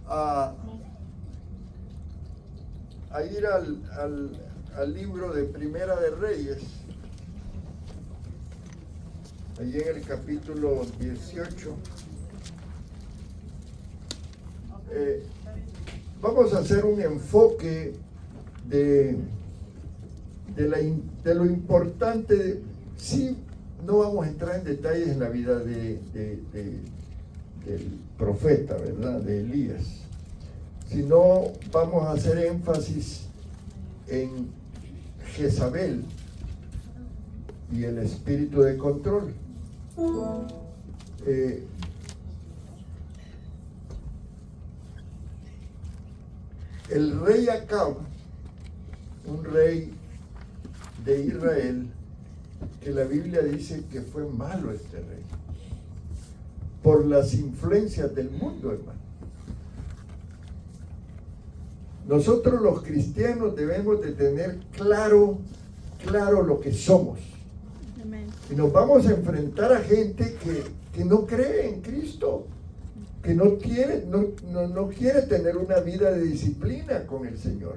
a ir al libro de Primera de Reyes, allí en el capítulo 18. Vamos a hacer un enfoque de lo importante. Sí, no vamos a entrar en detalles en la vida del profeta, ¿verdad? De Elías, sino vamos a hacer énfasis en Jezabel y el espíritu de control. El rey Acab, un rey de Israel, que la Biblia dice que fue malo este rey, por las influencias del mundo, hermano. Nosotros los cristianos debemos de tener claro lo que somos. Amén. Y nos vamos a enfrentar a gente que no cree en Cristo, que no quiere tener una vida de disciplina con el Señor.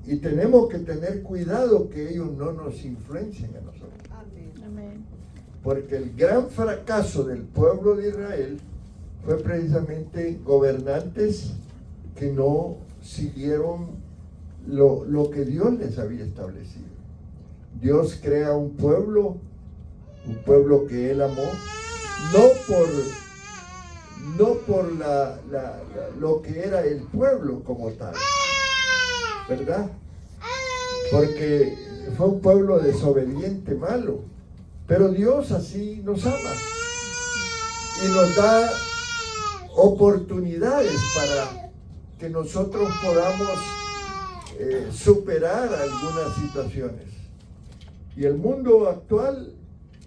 Y tenemos que tener cuidado que ellos no nos influencien a nosotros. Amén. Porque el gran fracaso del pueblo de Israel fue precisamente gobernantes que no siguieron lo que Dios les había establecido. Dios crea un pueblo que Él amó, no por lo que era el pueblo como tal, ¿verdad? Porque fue un pueblo desobediente, malo. Pero Dios así nos ama y nos da oportunidades para que nosotros podamos superar algunas situaciones. Y el mundo actual,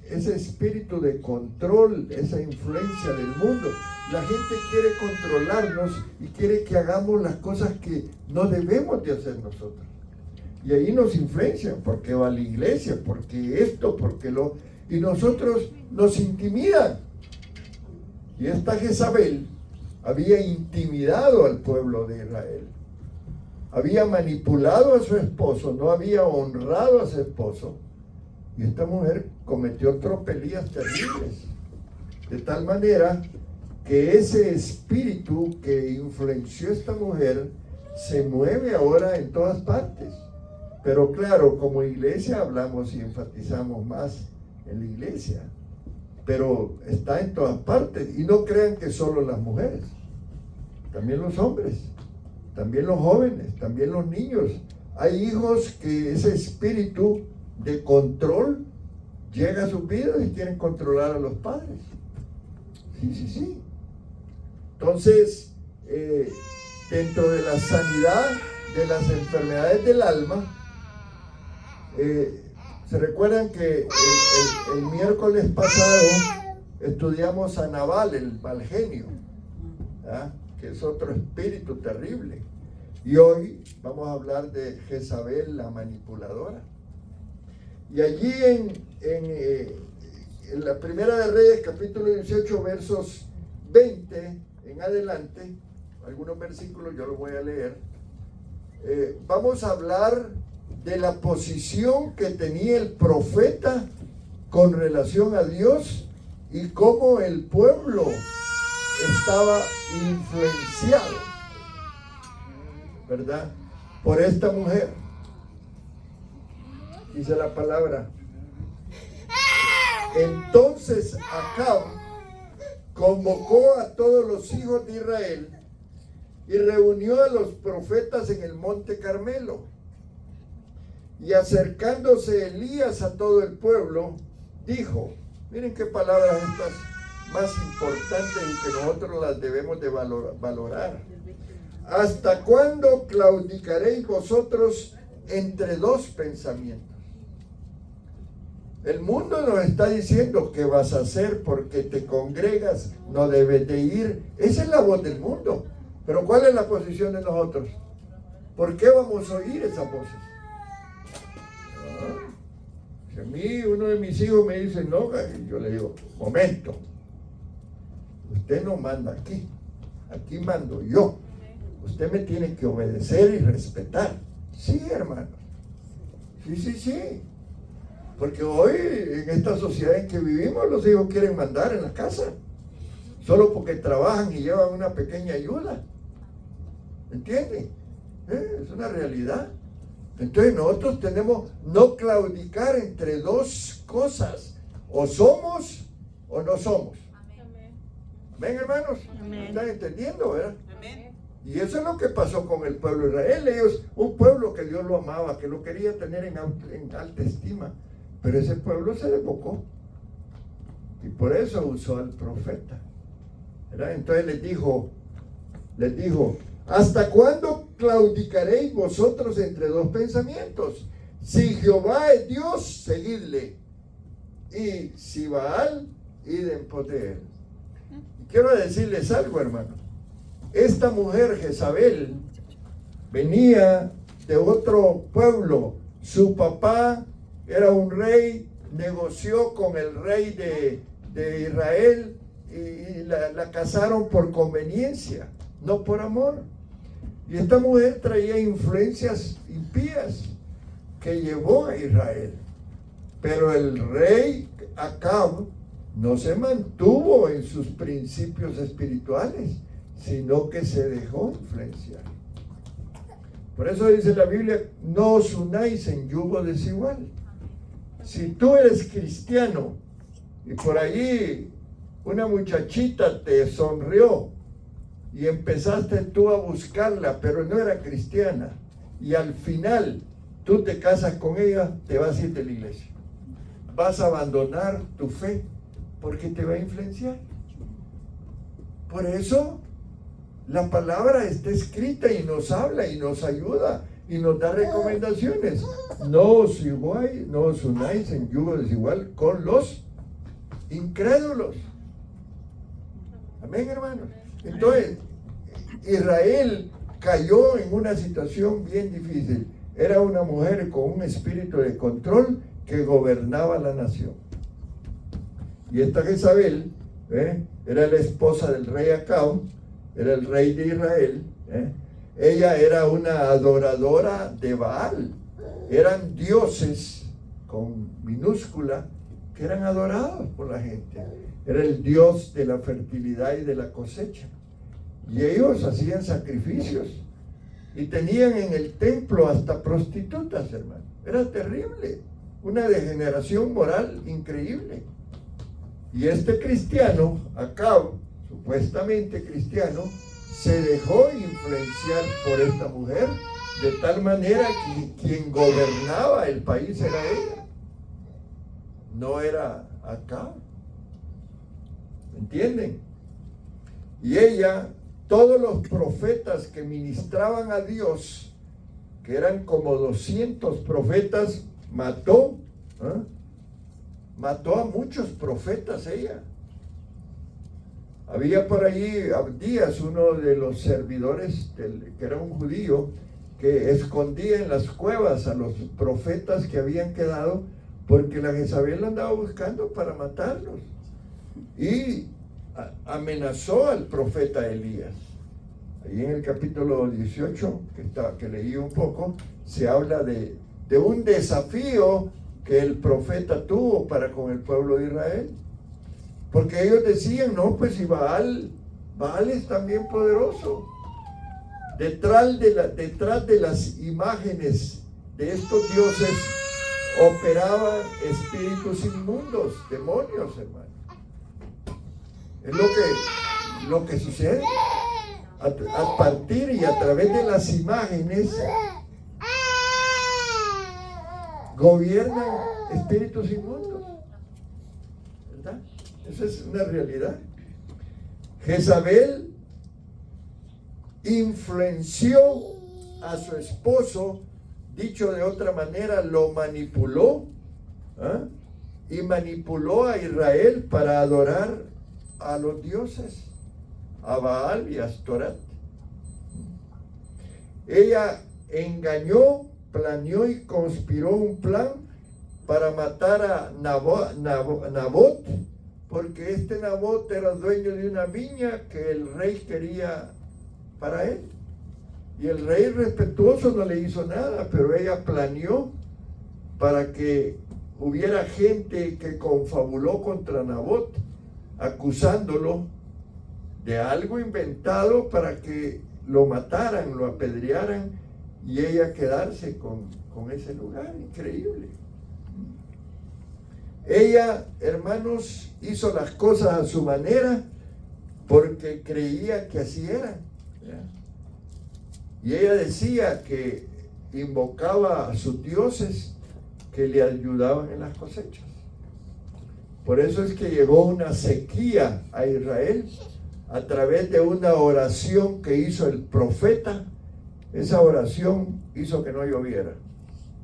ese espíritu de control, esa influencia del mundo, la gente quiere controlarnos y quiere que hagamos las cosas que no debemos de hacer nosotros. Y ahí nos influencian, porque va a la iglesia, porque esto, porque lo... Y nosotros nos intimidan. Y esta Jezabel había intimidado al pueblo de Israel. Había manipulado a su esposo, no había honrado a su esposo. Y esta mujer cometió tropelías terribles. De tal manera que ese espíritu que influenció a esta mujer se mueve ahora en todas partes. Pero claro, como iglesia hablamos y enfatizamos más en la iglesia, pero está en todas partes. Y no crean que solo las mujeres, también los hombres, también los jóvenes, también los niños. Hay hijos que ese espíritu de control llega a sus vidas y quieren controlar a los padres. Sí. Entonces, dentro de la sanidad de las enfermedades del alma, ¿se recuerdan que el miércoles pasado estudiamos a Nabal, el mal genio, que es otro espíritu terrible? Y hoy vamos a hablar de Jezabel, la manipuladora. Y allí en la Primera de Reyes, capítulo 18, versos 20 en adelante, algunos versículos yo los voy a leer, vamos a hablar de la posición que tenía el profeta con relación a Dios y cómo el pueblo estaba influenciado, ¿verdad?, por esta mujer. Dice la palabra: entonces Acab convocó a todos los hijos de Israel y reunió a los profetas en el monte Carmelo. Y acercándose Elías a todo el pueblo, dijo, miren qué palabras estas más importantes y que nosotros las debemos de valorar. ¿Hasta cuándo claudicaréis vosotros entre dos pensamientos? El mundo nos está diciendo qué vas a hacer porque te congregas, no debes de ir. Esa es la voz del mundo. Pero ¿cuál es la posición de nosotros? ¿Por qué vamos a oír esas voces? Si a mí uno de mis hijos me dice no, yo le digo, momento, usted no manda aquí aquí mando yo. Usted me tiene que obedecer y respetar. Sí, hermano. Sí. Porque hoy, en esta sociedad en que vivimos, los hijos quieren mandar en la casa. Solo porque trabajan y llevan una pequeña ayuda. ¿Entiende? Es una realidad. Entonces nosotros tenemos no claudicar entre dos cosas. O somos o no somos. ¿Ven, hermanos? Amén. ¿Están entendiendo, verdad? Amén. Y eso es lo que pasó con el pueblo de Israel. Ellos, un pueblo que Dios lo amaba, que lo quería tener en alta estima. Pero ese pueblo se desbocó. Y por eso usó al profeta. ¿Verdad? Entonces les dijo, ¿hasta cuándo claudicaréis vosotros entre dos pensamientos? Si Jehová es Dios, seguidle. Y si Baal, id en pos de él. Y quiero decirles algo, hermano. Esta mujer, Jezabel, venía de otro pueblo. Su papá era un rey, negoció con el rey de Israel y la casaron por conveniencia, no por amor. Y esta mujer traía influencias impías que llevó a Israel. Pero el rey Acab no se mantuvo en sus principios espirituales, sino que se dejó influenciar. Por eso dice la Biblia, no os unáis en yugo desigual. Si tú eres cristiano y por allí una muchachita te sonrió y empezaste tú a buscarla, pero no era cristiana, y al final tú te casas con ella, te vas a ir de la iglesia. Vas a abandonar tu fe porque te va a influenciar. Por eso la palabra está escrita y nos habla y nos ayuda y nos da recomendaciones. No os unáis en yugo desigual con los incrédulos. Amén, hermanos. Entonces, Israel cayó en una situación bien difícil. Era una mujer con un espíritu de control que gobernaba la nación. Y esta Jezabel era la esposa del rey Acab, era el rey de Israel. Ella era una adoradora de Baal. Eran dioses con minúscula que eran adorados por la gente. Era el dios de la fertilidad y de la cosecha. Y ellos hacían sacrificios. Y tenían en el templo hasta prostitutas, hermano. Era terrible. Una degeneración moral increíble. Y este cristiano, Acab, supuestamente cristiano, se dejó influenciar por esta mujer, de tal manera que quien gobernaba el país era ella, no era Acab. ¿Entienden? Y ella, todos los profetas que ministraban a Dios, que eran como 200 profetas, mató a muchos profetas ella. Había por allí Abdías, uno de los servidores, que era un judío, que escondía en las cuevas a los profetas que habían quedado, porque la Jezabel andaba buscando para matarlos. Y amenazó al profeta Elías. Ahí en el capítulo 18, que leí un poco, se habla de un desafío que el profeta tuvo para con el pueblo de Israel. Porque ellos decían, no, pues si Baal es también poderoso. Detrás de las imágenes de estos dioses operaban espíritus inmundos, demonios, hermano. Es lo que sucede. A partir y a través de las imágenes gobiernan espíritus inmundos, ¿verdad? Esa es una realidad. Jezabel influenció a su esposo, dicho de otra manera, lo manipuló, y manipuló a Israel para adorar a los dioses, a Baal y a Astorat. Ella engañó, planeó y conspiró un plan para matar a Nabot, porque este Nabot era dueño de una viña que el rey quería para él. Y el rey respetuoso no le hizo nada, pero ella planeó para que hubiera gente que confabuló contra Nabot, acusándolo de algo inventado para que lo mataran, lo apedrearan y ella quedarse con ese lugar. Increíble. Ella, hermanos, hizo las cosas a su manera porque creía que así era. Y ella decía que invocaba a sus dioses que le ayudaban en las cosechas. Por eso es que llegó una sequía a Israel a través de una oración que hizo el profeta. Esa oración hizo que no lloviera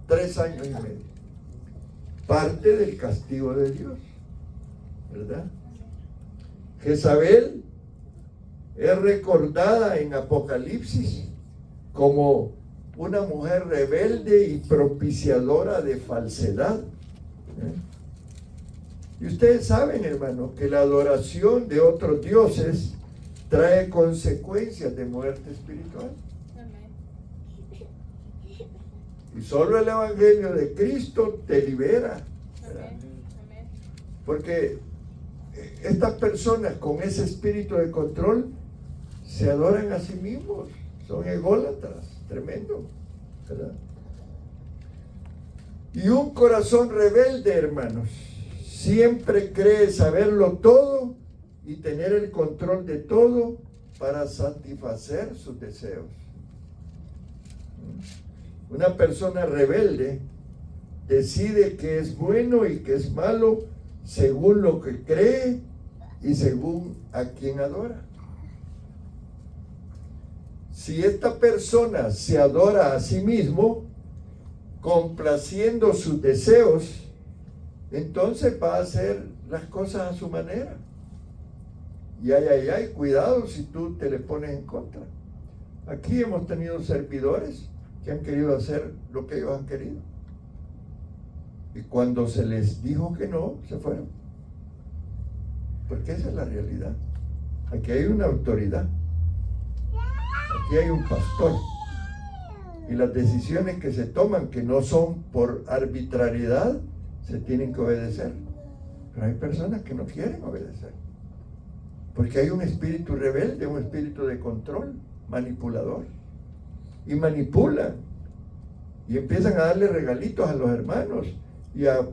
3 años y medio. Parte del castigo de Dios, ¿verdad? Jezabel es recordada en Apocalipsis como una mujer rebelde y propiciadora de falsedad. Y ustedes saben, hermanos, que la adoración de otros dioses trae consecuencias de muerte espiritual. Y solo el Evangelio de Cristo te libera. Porque estas personas con ese espíritu de control se adoran a sí mismos. Son ególatras, tremendo, ¿verdad? Y un corazón rebelde, hermanos, siempre cree saberlo todo y tener el control de todo para satisfacer sus deseos. Una persona rebelde decide qué es bueno y qué es malo según lo que cree y según a quien adora. Si esta persona se adora a sí mismo, complaciendo sus deseos, entonces va a hacer las cosas a su manera. Y cuidado si tú te le pones en contra. Aquí hemos tenido servidores que han querido hacer lo que ellos han querido. Y cuando se les dijo que no, se fueron. Porque esa es la realidad. Aquí hay una autoridad. Aquí hay un pastor. Y las decisiones que se toman, que no son por arbitrariedad, se tienen que obedecer. Pero hay personas que no quieren obedecer. Porque hay un espíritu rebelde, un espíritu de control, manipulador. Y manipulan. Y empiezan a darle regalitos a los hermanos y a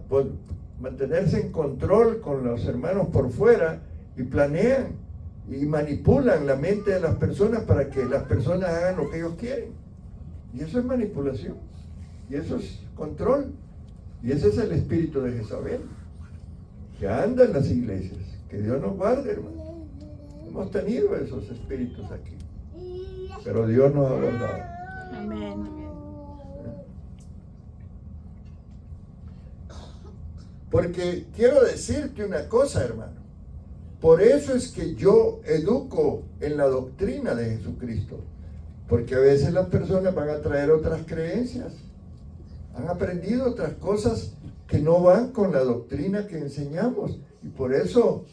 mantenerse en control con los hermanos por fuera, y planean y manipulan la mente de las personas para que las personas hagan lo que ellos quieren. Y eso es manipulación, y eso es control, y ese es el espíritu de Jezabel que anda en las iglesias. Que Dios nos guarde, hermano. Hemos tenido esos espíritus aquí, pero Dios nos ha guardado. Amén. Porque quiero decirte una cosa, hermano. Por eso es que yo educo en la doctrina de Jesucristo. Porque a veces las personas van a traer otras creencias. Han aprendido otras cosas que no van con la doctrina que enseñamos. Y por eso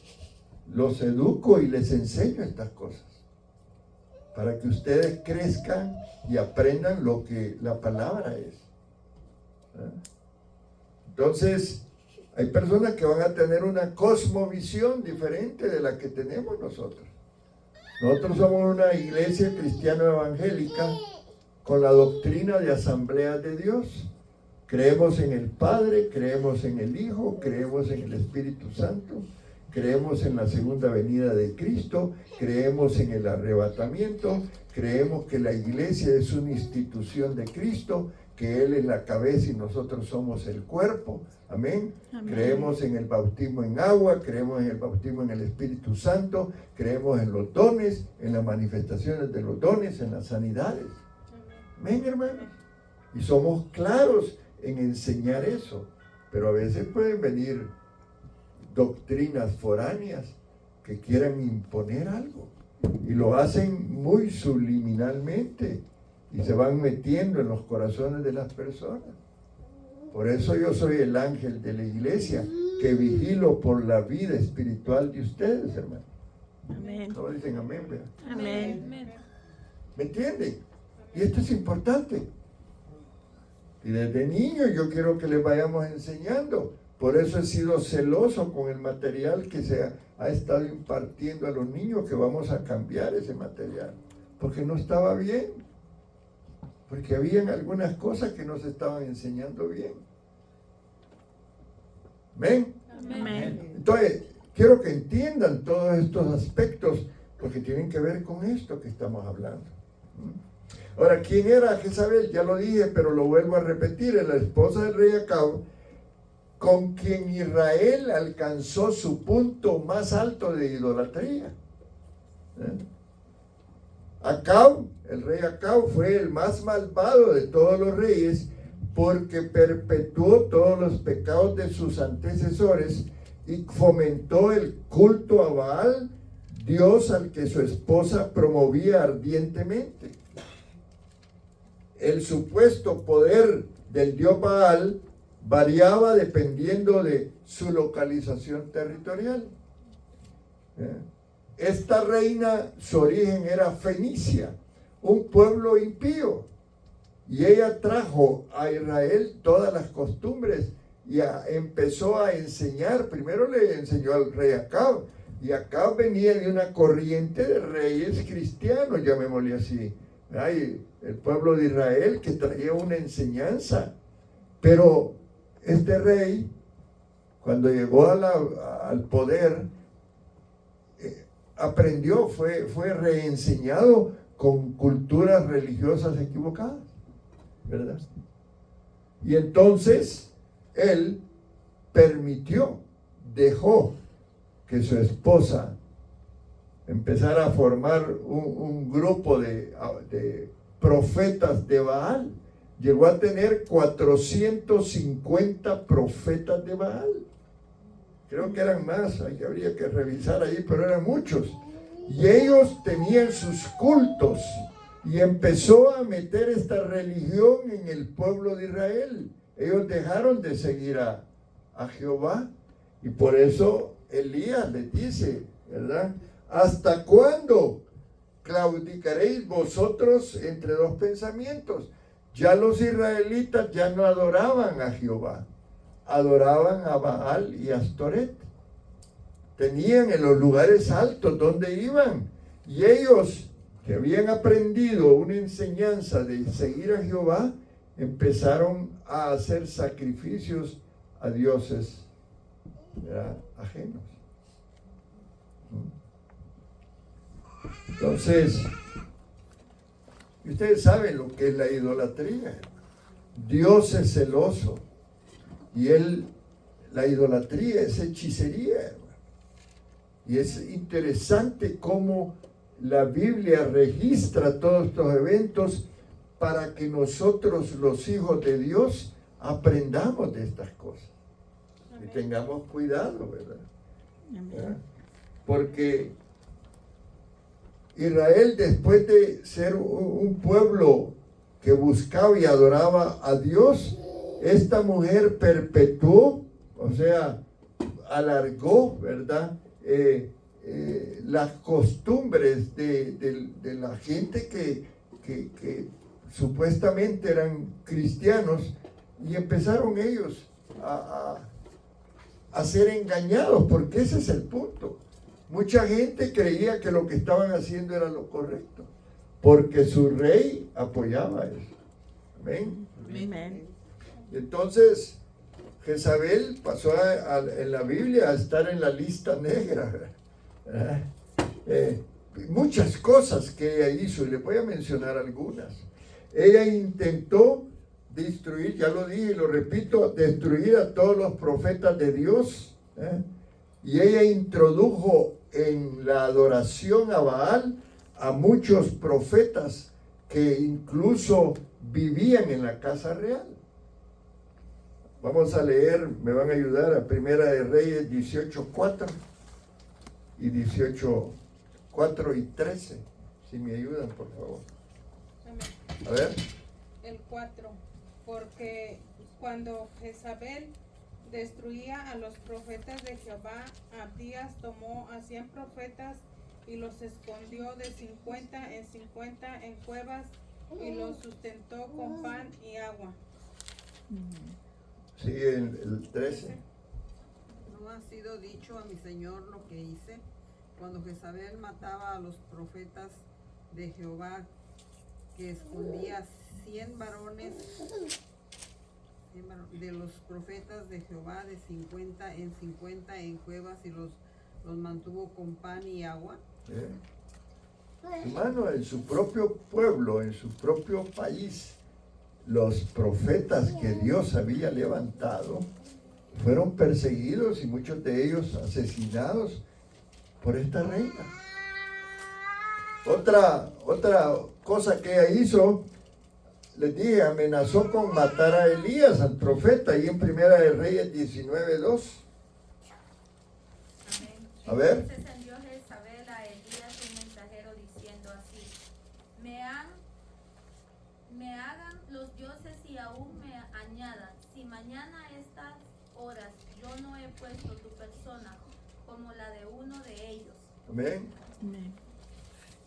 los educo y les enseño estas cosas. Para que ustedes crezcan y aprendan lo que la palabra es. Entonces, hay personas que van a tener una cosmovisión diferente de la que tenemos nosotros. Nosotros somos una iglesia cristiana evangélica con la doctrina de Asamblea de Dios. Creemos en el Padre, creemos en el Hijo, creemos en el Espíritu Santo, creemos en la segunda venida de Cristo, creemos en el arrebatamiento, creemos que la iglesia es una institución de Cristo, que Él es la cabeza y nosotros somos el cuerpo. Amén. Amén. Creemos en el bautismo en agua, creemos en el bautismo en el Espíritu Santo, creemos en los dones, en las manifestaciones de los dones, en las sanidades. Amén, hermanos. Y somos claros en enseñar eso, pero a veces pueden venir doctrinas foráneas que quieran imponer algo y lo hacen muy subliminalmente y se van metiendo en los corazones de las personas. Por eso yo soy el ángel de la iglesia que vigilo por la vida espiritual de ustedes, hermano. Amén. ¿Cómo dicen amén? ¿Verdad? Amén. ¿Me entienden? Y esto es importante. Y desde niño yo quiero que les vayamos enseñando. Por eso he sido celoso con el material que se ha estado impartiendo a los niños, que vamos a cambiar ese material. Porque no estaba bien. Porque habían algunas cosas que no se estaban enseñando bien. ¿Ven? Amén. Entonces, quiero que entiendan todos estos aspectos, porque tienen que ver con esto que estamos hablando. Ahora, ¿quién era Jezabel? Ya lo dije, pero lo vuelvo a repetir. Es la esposa del rey Acab, con quien Israel alcanzó su punto más alto de idolatría. Acab, el rey Acab, fue el más malvado de todos los reyes, porque perpetuó todos los pecados de sus antecesores y fomentó el culto a Baal, Dios al que su esposa promovía ardientemente. El supuesto poder del dios Baal variaba dependiendo de su localización territorial. Esta reina, su origen era Fenicia, un pueblo impío, y ella trajo a Israel todas las costumbres y empezó a enseñar. Primero le enseñó al rey Acab, y Acab venía de una corriente de reyes cristianos, llamémosle así. Hay el pueblo de Israel que traía una enseñanza, pero este rey, cuando llegó al poder, aprendió, fue reenseñado con culturas religiosas equivocadas, ¿verdad? Y entonces él dejó que su esposa empezara a formar un grupo de profetas de Baal. Llegó a tener 450 profetas de Baal. Creo que eran más, habría que revisar ahí, pero eran muchos. Y ellos tenían sus cultos, y empezó a meter esta religión en el pueblo de Israel. Ellos dejaron de seguir a Jehová, y por eso Elías les dice, ¿verdad? ¿Hasta cuándo claudicaréis vosotros entre dos pensamientos? Ya los israelitas ya no adoraban a Jehová, adoraban a Baal y Astoret. Tenían en los lugares altos donde iban, y ellos que habían aprendido una enseñanza de seguir a Jehová, empezaron a hacer sacrificios a dioses, ¿verdad?, ajenos. Entonces, ustedes saben lo que es la idolatría. Dios es celoso, y la idolatría es hechicería, hermano. Y es interesante cómo la Biblia registra todos estos eventos para que nosotros, los hijos de Dios, aprendamos de estas cosas. Y tengamos cuidado, ¿verdad? ¿verdad? Porque Israel, después de ser un pueblo que buscaba y adoraba a Dios, esta mujer perpetuó, o sea, alargó, ¿verdad?, las costumbres de la gente que supuestamente eran cristianos, y empezaron ellos a ser engañados, porque ese es el punto. Mucha gente creía que lo que estaban haciendo era lo correcto, porque su rey apoyaba eso. Amén. Amén. Entonces, Jezabel pasó en la Biblia a estar en la lista negra. Muchas cosas que ella hizo, y les voy a mencionar algunas. Ella intentó destruir, ya lo dije y lo repito, destruir a todos los profetas de Dios. Y ella introdujo en la adoración a Baal a muchos profetas que incluso vivían en la casa real. Vamos a leer, me van a ayudar a Primera de Reyes 18:4 y 18:4 y 13. Si me ayudan, por favor. A ver. El 4. Porque cuando Jezabel destruía a los profetas de Jehová. Abdías tomó a 100 profetas y los escondió de 50 en cuevas y los sustentó con pan y agua. Sigue el 13. ¿No ha sido dicho a mi señor lo que hice cuando Jezabel mataba a los profetas de Jehová, que escondía 100 varones de los profetas de Jehová de 50 en cuevas y los mantuvo con pan y agua? Hermano, en su propio pueblo, en su propio país, los profetas que Dios había levantado fueron perseguidos y muchos de ellos asesinados por esta reina. Otra cosa que ella hizo, les dije, amenazó con matar a Elías, al profeta, ahí en Primera de Reyes 19:2. A ver. Entonces envió Jezabel a Elías un mensajero diciendo así: me hagan los dioses y aún me añadan, si mañana a estas horas yo no he puesto tu persona como la de uno de ellos. Amén. Amén.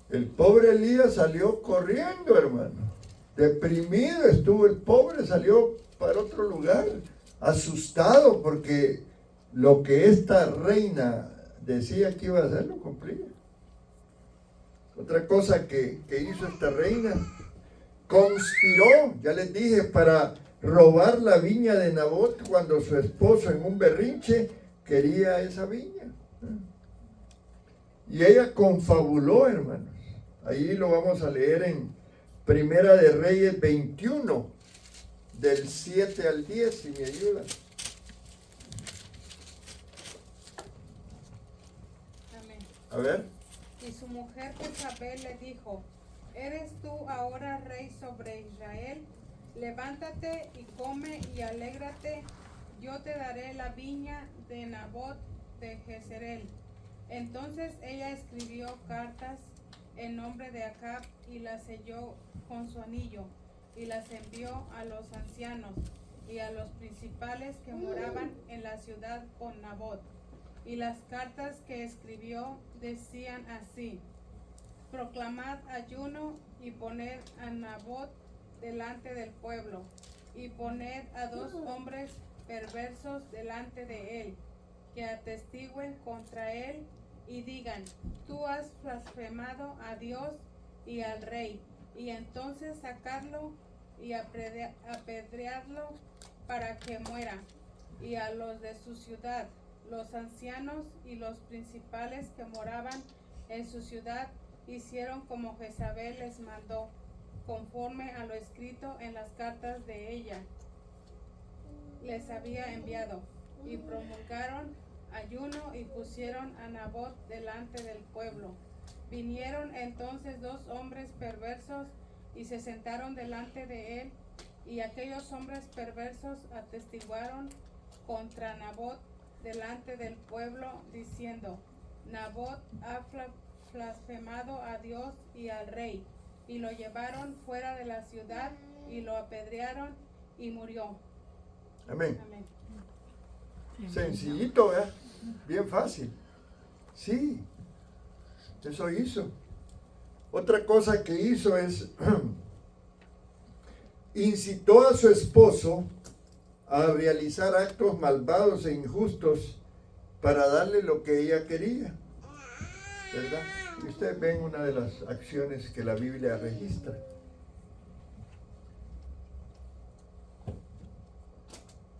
El pobre Elías salió corriendo, hermano. Deprimido estuvo el pobre, salió para otro lugar, asustado porque lo que esta reina decía que iba a hacer lo cumplía. Otra cosa que hizo esta reina, conspiró, ya les dije, para robar la viña de Nabot cuando su esposo en un berrinche quería esa viña. Y ella confabuló, hermanos. Ahí lo vamos a leer en Primera de Reyes 21, del 7 al 10, si me ayudan. Amén. A ver. Y su mujer Jezabel le dijo: ¿eres tú ahora rey sobre Israel? Levántate y come y alégrate, yo te daré la viña de Nabot de Jezreel. Entonces ella escribió cartas en nombre de Acab y las selló con su anillo y las envió a los ancianos y a los principales que moraban en la ciudad con Nabot. Y las cartas que escribió decían así: proclamad ayuno y poned a Nabot delante del pueblo, y poned a 2 hombres perversos delante de él, que atestiguen contra él y digan: tú has blasfemado a Dios y al rey, y entonces sacarlo y apedrearlo para que muera. Y a los de su ciudad, los ancianos y los principales que moraban en su ciudad, hicieron como Jezabel les mandó, conforme a lo escrito en las cartas de ella les había enviado, y promulgaron ayuno y pusieron a Nabot delante del pueblo. Vinieron entonces 2 hombres perversos y se sentaron delante de él, y aquellos hombres perversos atestiguaron contra Nabot delante del pueblo, diciendo: Nabot ha blasfemado a Dios y al rey. Y lo llevaron fuera de la ciudad y lo apedrearon y murió. Amén. Amén. Sencillito, ¿verdad? Bien fácil. Sí, eso hizo. Otra cosa que hizo es incitó a su esposo a realizar actos malvados e injustos para darle lo que ella quería, ¿verdad? Y ustedes ven una de las acciones que la Biblia registra.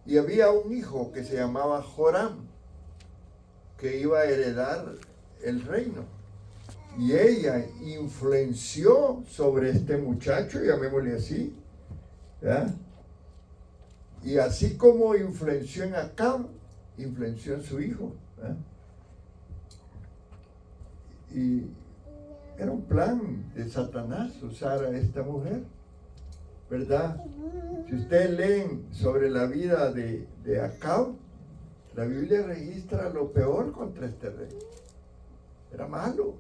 Y había un hijo que se llamaba Joram, que iba a heredar el reino. Y ella influenció sobre este muchacho, llamémosle así, ¿verdad? Y así como influenció en Acab, influenció en su hijo, ¿verdad? Y era un plan de Satanás usar a esta mujer, ¿verdad? Si ustedes leen sobre la vida de Acab, la Biblia registra lo peor contra este rey. Era malo.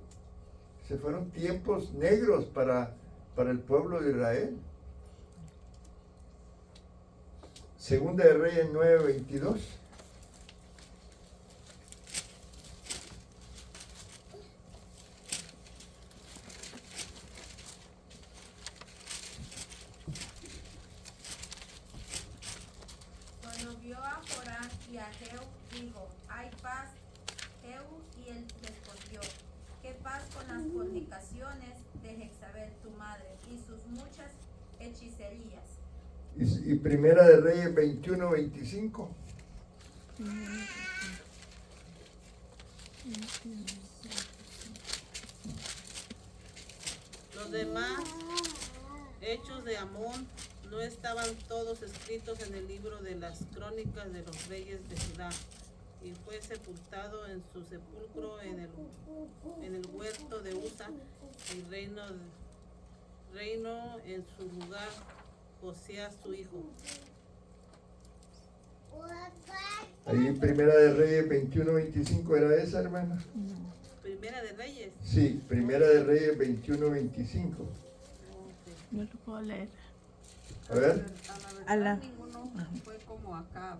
Se fueron tiempos negros para el pueblo de Israel. Segunda de Reyes 9:22. Jehú dijo, hay paz. Jehú y él respondió, ¿qué paz con las fornicaciones de Jezabel tu madre y sus muchas hechicerías? Y Primera de Reyes 21-25. Los demás hechos de Amón no estaban todos escritos en el libro de las crónicas de los reyes de Judá, y fue sepultado en su sepulcro en el huerto de Usa, y reinó en su lugar Josías su hijo. Ahí Primera de Reyes 21-25 era esa, hermana. Primera de Reyes. Sí, Primera de Reyes 21-25. No lo puedo leer. A ver. A la verdad, ninguno fue como Acab,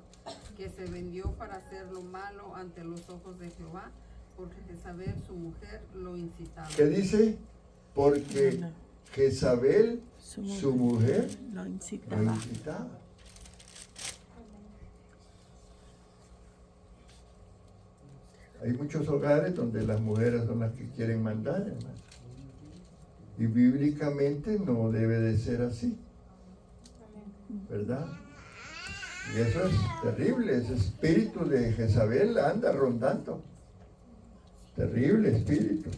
que se vendió para hacer lo malo ante los ojos de Jehová, porque Jezabel, su mujer, lo incitaba. ¿Qué dice? Porque Jezabel, su mujer, lo lo incitaba. incitaba. Hay muchos hogares donde las mujeres son las que quieren mandar, hermano. Y bíblicamente no debe de ser así, ¿verdad? Y eso es terrible, ese espíritu de Jezabel anda rondando. Terrible espíritu.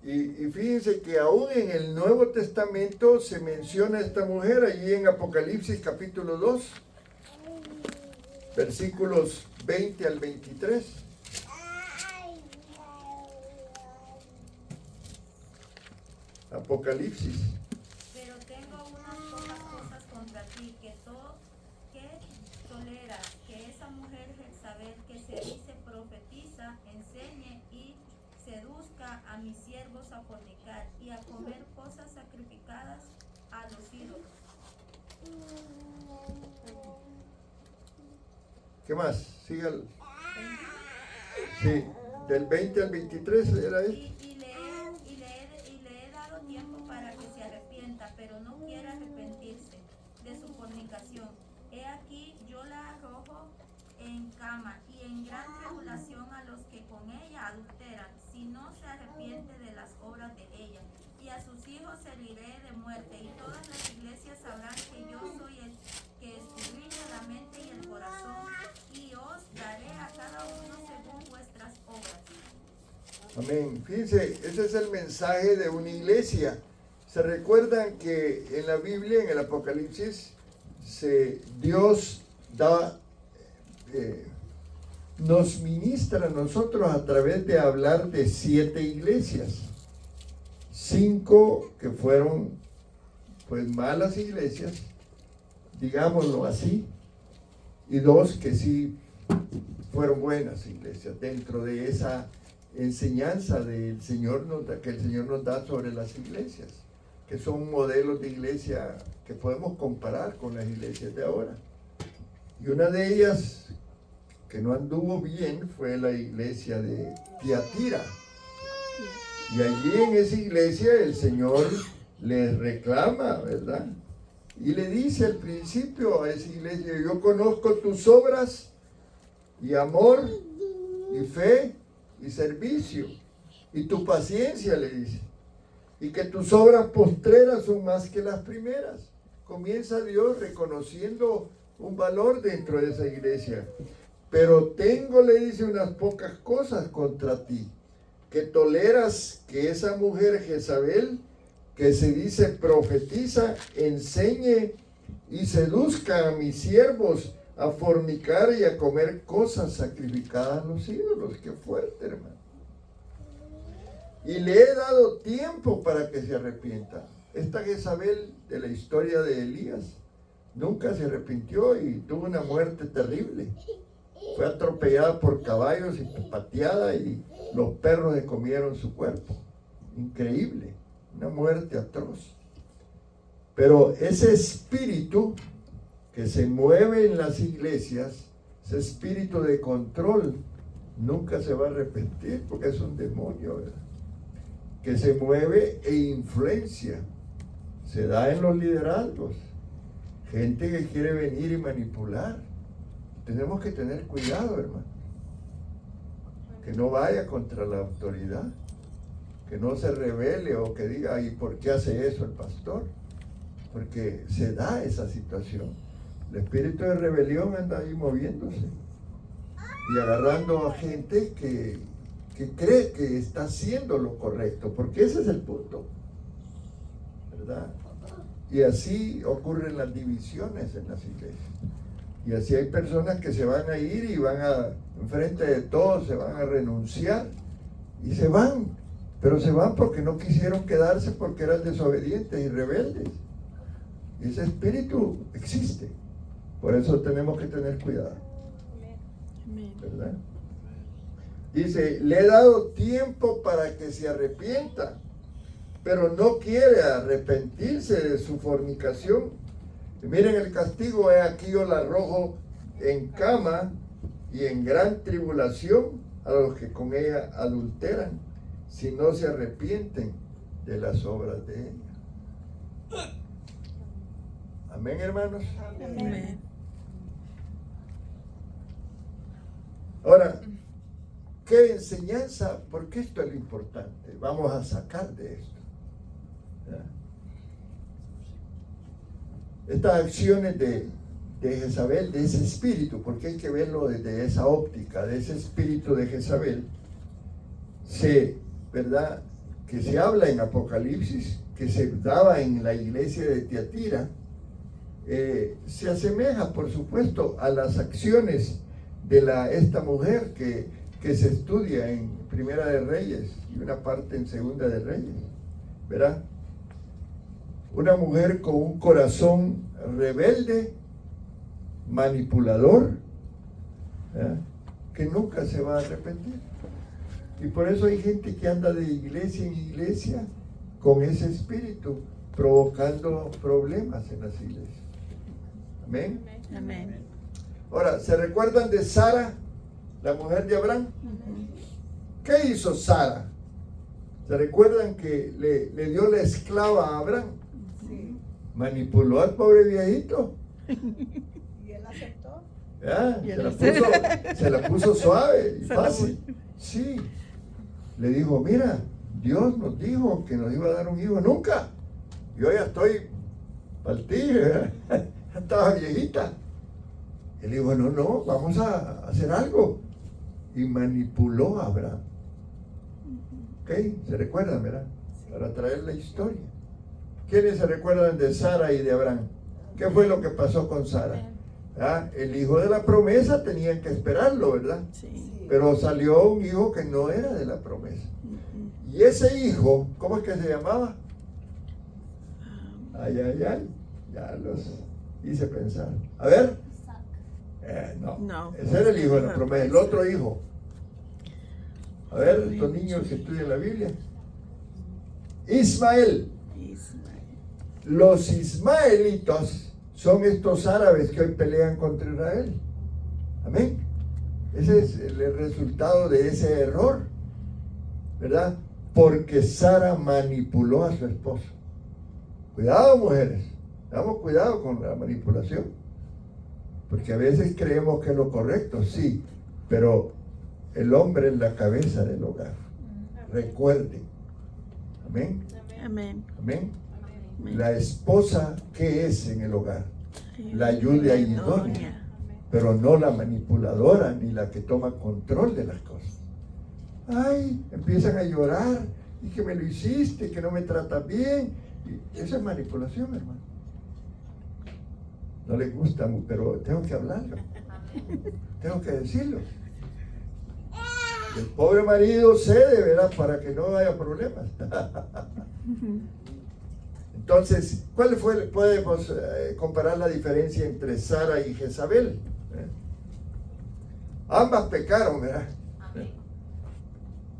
Y fíjense que aún en el Nuevo Testamento se menciona a esta mujer, allí en Apocalipsis capítulo 2, versículos 20 al 23. Apocalipsis. Pero tengo unas pocas cosas contra ti, que toleras que esa mujer Jezabel, que se dice profetiza, enseñe y seduzca a mis siervos a fornicar y a comer cosas sacrificadas a los ídolos. ¿Qué más? Sígalo. Sí, del 20 al 23 era eso. Y le he dado tiempo para que se arrepienta, pero no quiere arrepentirse de su fornicación. He aquí, yo la arrojo en cama y en gran tribulación a los que con ella adulteran, si no se arrepiente de las obras de ella. Y a sus hijos heriré de muerte, y todas las iglesias sabrán que yo soy el que escudriña la mente y el corazón, y os daré a cada uno según vuestras obras. Amén. Fíjense, ese es el mensaje de una iglesia. ¿Se recuerdan que en la Biblia, en el Apocalipsis, Dios nos ministra a nosotros a través de hablar de 7 iglesias? 5 que fueron pues malas iglesias, digámoslo así, y 2 que sí fueron buenas iglesias dentro de esa enseñanza del Señor que el Señor nos da sobre las iglesias, que son modelos de iglesia que podemos comparar con las iglesias de ahora. Y una de ellas que no anduvo bien fue la iglesia de Tiatira. Y allí en esa iglesia el Señor les reclama, ¿verdad? Y le dice al principio a esa iglesia: yo conozco tus obras y amor y fe y servicio y tu paciencia, le dice, y que tus obras postreras son más que las primeras. Comienza Dios reconociendo un valor dentro de esa iglesia. Pero tengo, le dice, unas pocas cosas contra ti, que toleras que esa mujer Jezabel, que se dice profetiza, enseñe y seduzca a mis siervos a fornicar y a comer cosas sacrificadas a los ídolos. Qué fuerte, hermano. Y le he dado tiempo para que se arrepienta. Esta Jezabel de la historia de Elías nunca se arrepintió y tuvo una muerte terrible. Fue atropellada por caballos y pateada, y los perros le comieron su cuerpo. Increíble, una muerte atroz. Pero ese espíritu que se mueve en las iglesias, ese espíritu de control, nunca se va a arrepentir, porque es un demonio, ¿verdad?, que se mueve e influencia. Se da en los liderazgos. Gente que quiere venir y manipular. Tenemos que tener cuidado, hermano. Que no vaya contra la autoridad. Que no se rebele o que diga, ¿y por qué hace eso el pastor? Porque se da esa situación. El espíritu de rebelión anda ahí moviéndose y agarrando a gente que cree que está haciendo lo correcto, porque ese es el punto, ¿verdad? Y así ocurren las divisiones en las iglesias. Y así hay personas que se van a ir y van a, enfrente de todos, se van a renunciar y se van. Pero se van porque no quisieron quedarse, porque eran desobedientes y rebeldes. Y ese espíritu existe. Por eso tenemos que tener cuidado. Amén. ¿Verdad? Dice, le he dado tiempo para que se arrepienta, pero no quiere arrepentirse de su fornicación. Y miren el castigo, he aquí yo la arrojo en cama y en gran tribulación a los que con ella adulteran, si no se arrepienten de las obras de ella. Amén, hermanos. Amén. Ahora, ¿qué enseñanza? Porque esto es lo importante. Vamos a sacar de esto. ¿Ya? Estas acciones de Jezabel, de ese espíritu, porque hay que verlo desde esa óptica, de ese espíritu de Jezabel, ¿verdad? Que se habla en Apocalipsis, que se daba en la iglesia de Tiatira, se asemeja, por supuesto, a las acciones de esta mujer que se estudia en Primera de Reyes y una parte en Segunda de Reyes, ¿verdad? Una mujer con un corazón rebelde, manipulador, ¿verdad? Que nunca se va a arrepentir. Y por eso hay gente que anda de iglesia en iglesia con ese espíritu, provocando problemas en las iglesias. Amén. Amén. Ahora, ¿se recuerdan de Sara, la mujer de Abraham? ¿Qué hizo Sara? ¿Se recuerdan que le dio la esclava a Abraham? Sí. Manipuló al pobre viejito. ¿Y él aceptó? ¿Ya? Y Se la puso suave y fácil. Sí. Le dijo, mira, Dios nos dijo que nos iba a dar un hijo nunca. Yo ya estoy partida, estaba viejita. Él dijo, no, vamos a hacer algo. Y manipuló a Abraham. ¿Ok? ¿Se recuerdan, verdad? Para traer la historia. ¿Quiénes se recuerdan de Sara y de Abraham? ¿Qué fue lo que pasó con Sara? ¿Ah? El hijo de la promesa tenían que esperarlo, ¿verdad? Sí. Pero salió un hijo que no era de la promesa. Y ese hijo, ¿cómo es que se llamaba? Ay, ya los hice pensar. A ver. No. Ese era el hijo de la promesa, el otro hijo. A ver, estos niños que estudian la Biblia. Ismael. Los ismaelitas son estos árabes que hoy pelean contra Israel. Amén. Ese es el resultado de ese error, ¿verdad? Porque Sara manipuló a su esposo. Cuidado, mujeres. Damos cuidado con la manipulación. Porque a veces creemos que es lo correcto, sí, pero el hombre es la cabeza del hogar. Recuerden. Amén. Amén. Amén. Amén. La esposa, ¿qué es en el hogar? La ayuda idónea, pero no la manipuladora ni la que toma control de las cosas. Ay, empiezan a llorar y que me lo hiciste, que no me tratas bien. Y esa es manipulación, hermano. No les gusta, pero tengo que hablarlo. Tengo que decirlo. El pobre marido cede, ¿verdad? Para que no haya problemas. Entonces, ¿cuál podemos comparar la diferencia entre Sara y Jezabel? Ambas pecaron, ¿verdad?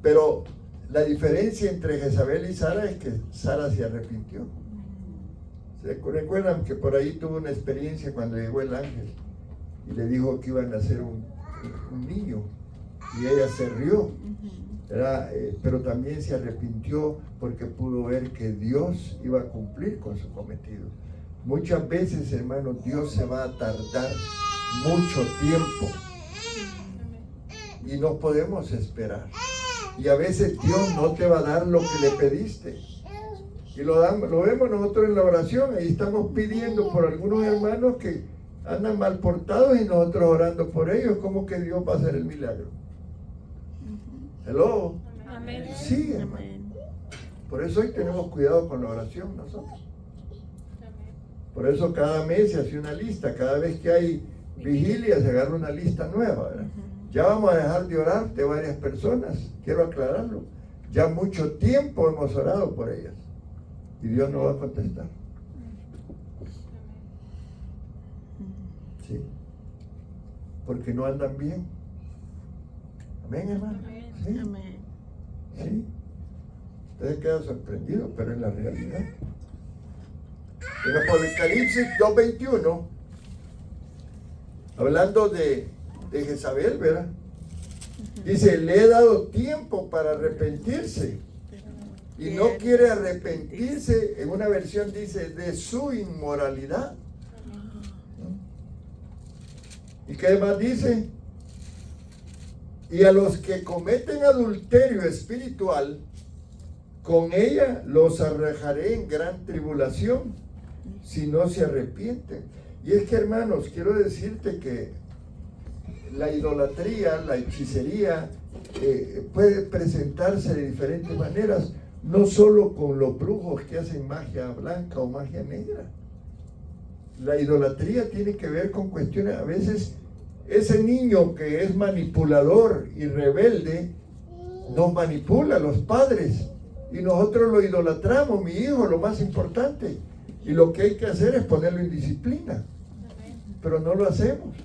Pero la diferencia entre Jezabel y Sara es que Sara se arrepintió. ¿Se recuerdan que por ahí tuvo una experiencia cuando llegó el ángel y le dijo que iba a nacer un niño? Y ella se rió, ¿verdad? Pero también se arrepintió porque pudo ver que Dios iba a cumplir con su cometido. Muchas veces, hermanos, Dios se va a tardar mucho tiempo y no podemos esperar. Y a veces Dios no te va a dar lo que le pediste. Y lo vemos nosotros en la oración. Ahí estamos pidiendo por algunos hermanos que andan mal portados y nosotros orando por ellos. ¿Cómo que Dios va a hacer el milagro? Hello. Amén. Sí, hermano. Amén. Por eso hoy tenemos cuidado con la oración nosotros. Por eso cada mes se hace una lista. Cada vez que hay vigilia se agarra una lista nueva, ¿verdad? Ya vamos a dejar de orar de varias personas. Quiero aclararlo. Ya mucho tiempo hemos orado por ellas. Y Dios no va a contestar. Sí. Porque no andan bien. Amén, hermano. Sí. Amén. Sí. Ustedes quedan sorprendidos, pero es la realidad. En Apocalipsis 2:21, hablando de Jezabel, ¿verdad? Dice, le he dado tiempo para arrepentirse. Y no quiere arrepentirse. En una versión dice, de su inmoralidad. ¿Y qué más dice? Y a los que cometen adulterio espiritual, con ella los arrojaré en gran tribulación, si no se arrepienten. Y es que, hermanos, quiero decirte que la idolatría, la hechicería, puede presentarse de diferentes maneras, no solo con los brujos que hacen magia blanca o magia negra. La idolatría tiene que ver con cuestiones, a veces ese niño que es manipulador y rebelde, nos manipula a los padres y nosotros lo idolatramos, mi hijo, lo más importante. Y lo que hay que hacer es ponerlo en disciplina, pero no lo hacemos.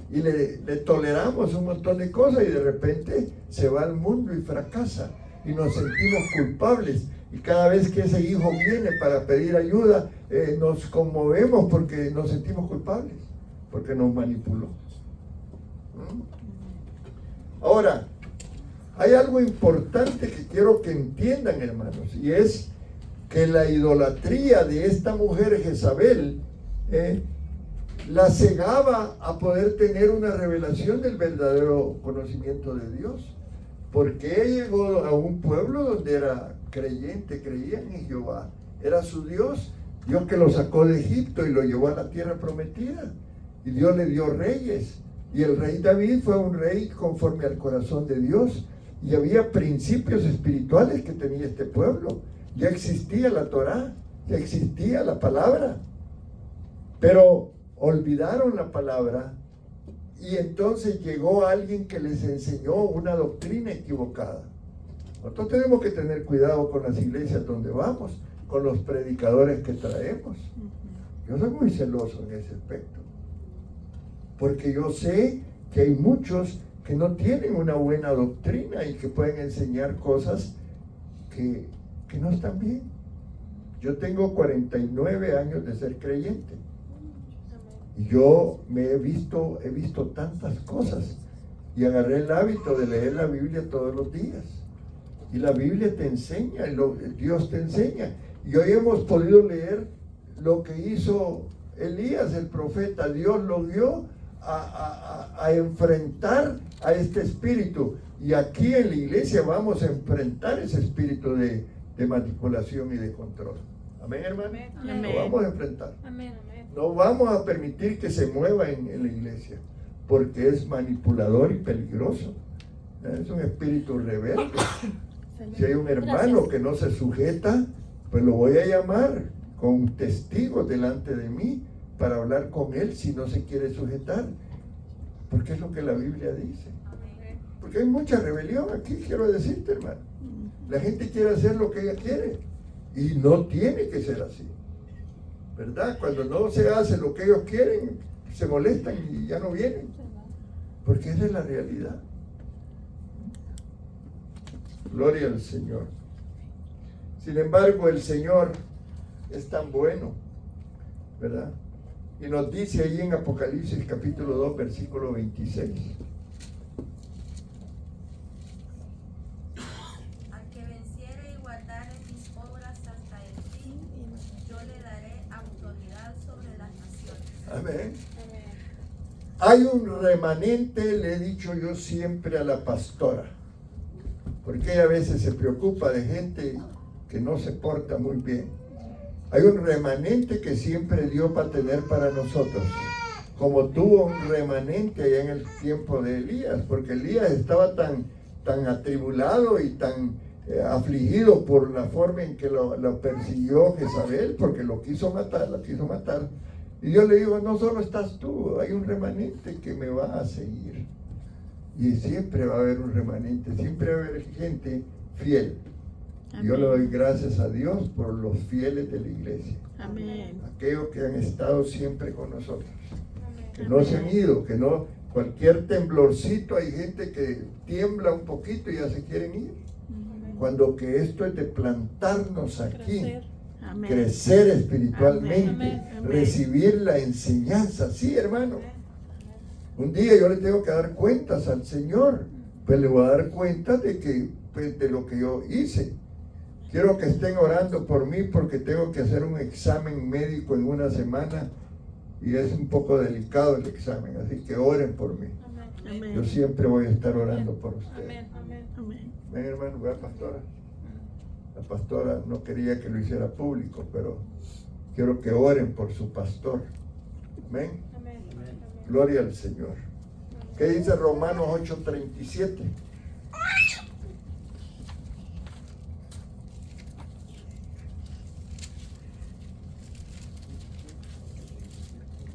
Y le toleramos un montón de cosas y de repente se va al mundo y fracasa y nos sentimos culpables. Y cada vez que ese hijo viene para pedir ayuda, nos conmovemos porque nos sentimos culpables, porque nos manipuló. Ahora, hay algo importante que quiero que entiendan, hermanos, y es que la idolatría de esta mujer Jezabel la cegaba a poder tener una revelación del verdadero conocimiento de Dios. Porque ella llegó a un pueblo donde era creyente, creían en Jehová, era su Dios, Dios que lo sacó de Egipto y lo llevó a la tierra prometida. Y Dios le dio reyes. Y el rey David fue un rey conforme al corazón de Dios. Y había principios espirituales que tenía este pueblo. Ya existía la Torá, ya existía la palabra. Pero olvidaron la palabra y entonces llegó alguien que les enseñó una doctrina equivocada. Nosotros tenemos que tener cuidado con las iglesias donde vamos, con los predicadores que traemos. Yo soy muy celoso en ese aspecto, porque yo sé que hay muchos que no tienen una buena doctrina y que pueden enseñar cosas que no están bien. Yo tengo 49 años de ser creyente. Y yo he visto tantas cosas y agarré el hábito de leer la Biblia todos los días. Y la Biblia te enseña, Dios te enseña. Y hoy hemos podido leer lo que hizo Elías, el profeta. Dios lo dio a enfrentar a este espíritu. Y aquí en la iglesia vamos a enfrentar ese espíritu de manipulación y de control. Amén, hermano. Amén. Lo vamos a enfrentar. Amén. No vamos a permitir que se mueva en la iglesia, porque es manipulador y peligroso. Es un espíritu rebelde. Si hay un hermano que no se sujeta, pues lo voy a llamar con testigos delante de mí para hablar con él si no se quiere sujetar. Porque es lo que la Biblia dice. Porque hay mucha rebelión aquí, quiero decirte, hermano. La gente quiere hacer lo que ella quiere y no tiene que ser así. ¿Verdad? Cuando no se hace lo que ellos quieren, se molestan y ya no vienen. Porque esa es la realidad. Gloria al Señor. Sin embargo, el Señor es tan bueno, ¿verdad? Y nos dice ahí en Apocalipsis capítulo 2, versículo 26. Al que venciere y guardare mis obras hasta el fin, yo le daré Amén. Amén. Hay un remanente, le he dicho yo siempre a la pastora, porque ella a veces se preocupa de gente que no se porta muy bien. Hay un remanente que siempre Dios va a tener para nosotros, como tuvo un remanente allá en el tiempo de Elías, porque Elías estaba tan atribulado y tan afligido por la forma en que lo persiguió Jezabel, porque lo quiso matar. Y Dios le dijo, no solo estás tú, hay un remanente que me va a seguir. Y siempre va a haber un remanente, siempre va a haber gente fiel. Yo le doy gracias a Dios por los fieles de la iglesia. Amén. Aquellos que han estado siempre con nosotros. Amén. Que no se han ido, que no, cualquier temblorcito, hay gente que tiembla un poquito y ya se quieren ir. Cuando que esto es de plantarnos aquí, Amén. crecer espiritualmente, Amén, amén. recibir la enseñanza. Sí, hermano. Un día yo le tengo que dar cuentas al Señor, pues le voy a dar cuenta de que, pues, de lo que yo hice. Quiero que estén orando por mí porque tengo que hacer un examen médico en una semana y es un poco delicado el examen, así que oren por mí. Amén. Yo siempre voy a estar orando por ustedes. Amén. Amén. Amén. Ven, hermano, vea, pastora. La pastora no quería que lo hiciera público, pero quiero que oren por su pastor. Amén. Amén. Gloria al Señor. ¿Qué dice Romanos 8:37?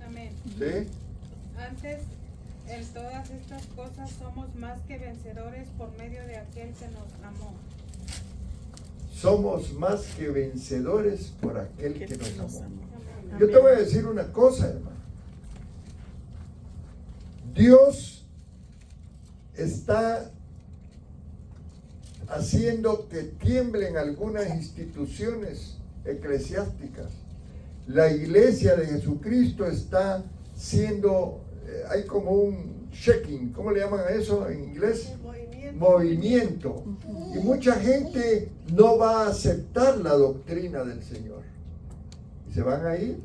Amén. ¿Sí? Antes, en todas estas cosas somos más que vencedores por medio de aquel que nos amó. Somos más que vencedores por aquel Que que nos nos amó. amó. Amén. Yo te voy a decir una cosa, hermano. Dios está haciendo que tiemblen algunas instituciones eclesiásticas. La iglesia de Jesucristo está siendo, hay como un shaking, ¿cómo le llaman a eso en inglés? Movimiento. Y mucha gente no va a aceptar la doctrina del Señor. Y se van a ir.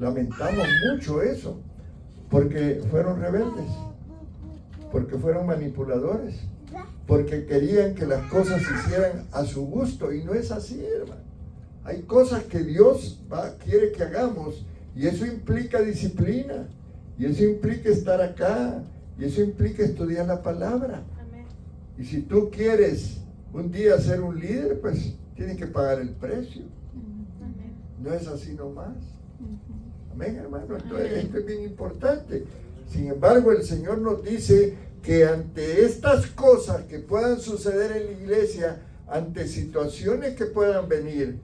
Lamentamos mucho eso, porque fueron rebeldes, porque fueron manipuladores, porque querían que las cosas se hicieran a su gusto, y no es así, hermano. Hay cosas que Dios quiere que hagamos, y eso implica disciplina, y eso implica estar acá, y eso implica estudiar la palabra. Amén. Y si tú quieres un día ser un líder, pues tienes que pagar el precio. Amén. No es así nomás. Amén, hermano. Esto es bien importante. Sin embargo, el Señor nos dice que ante estas cosas que puedan suceder en la iglesia, ante situaciones que puedan venir,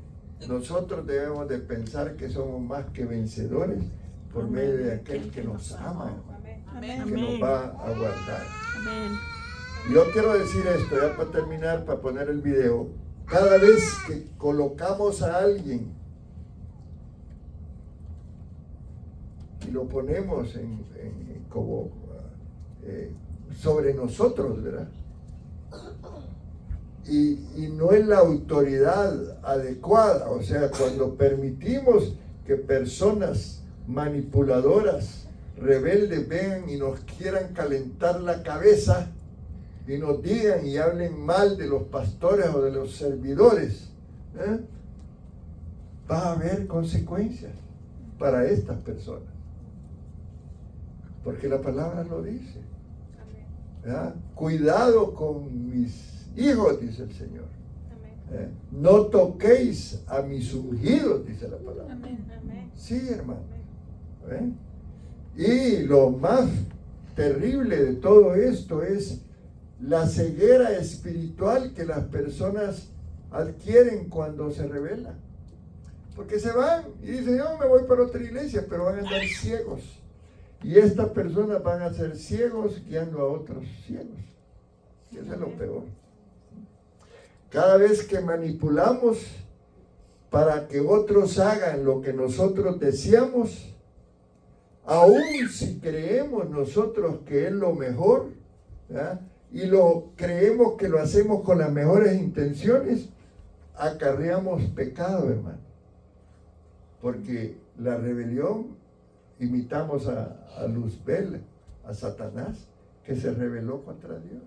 nosotros debemos de pensar que somos más que vencedores por medio de aquel que nos ama, hermano, Amén. que nos va a guardar. Amén. Yo quiero decir esto, ya para terminar, para poner el video. Cada vez que colocamos a alguien y lo ponemos como sobre nosotros, ¿verdad? Y no es la autoridad adecuada, o sea, cuando permitimos que personas manipuladoras, rebeldes, vengan y nos quieran calentar la cabeza y nos digan y hablen mal de los pastores o de los servidores, va a haber consecuencias para estas personas, porque la palabra lo dice. ¿Verdad? Cuidado con mis hijos, dice el Señor. No toquéis a mis ungidos, dice la palabra. Amén. Sí, hermano. Y lo más terrible de todo esto es la ceguera espiritual que las personas adquieren cuando se rebelan. Porque se van y dicen, yo me voy para otra iglesia, pero van a andar ciegos. Y estas personas van a ser ciegos guiando a otros ciegos. Y eso es lo peor. Cada vez que manipulamos para que otros hagan lo que nosotros deseamos, aun si creemos nosotros que es lo mejor, ¿verdad? Y creemos que lo hacemos con las mejores intenciones, acarreamos pecado, hermano. porque la rebelión imitamos a Luzbel, a Satanás, que se rebeló contra Dios.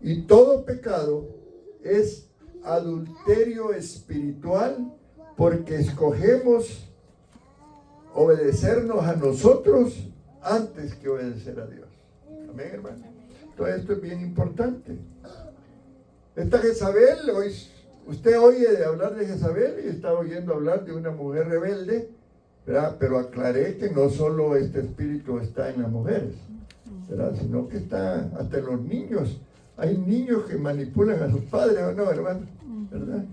Y todo pecado es adulterio espiritual, porque escogemos obedecernos a nosotros antes que obedecer a Dios. Amén, hermano. Todo esto es bien importante. Esta Jezabel, usted oye de hablar de Jezabel y está oyendo hablar de una mujer rebelde, ¿verdad? Pero aclaré que no solo este espíritu está en las mujeres, ¿verdad? Sino que está hasta en los niños. Hay niños que manipulan a sus padres, ¿o no, hermano? ¿Verdad?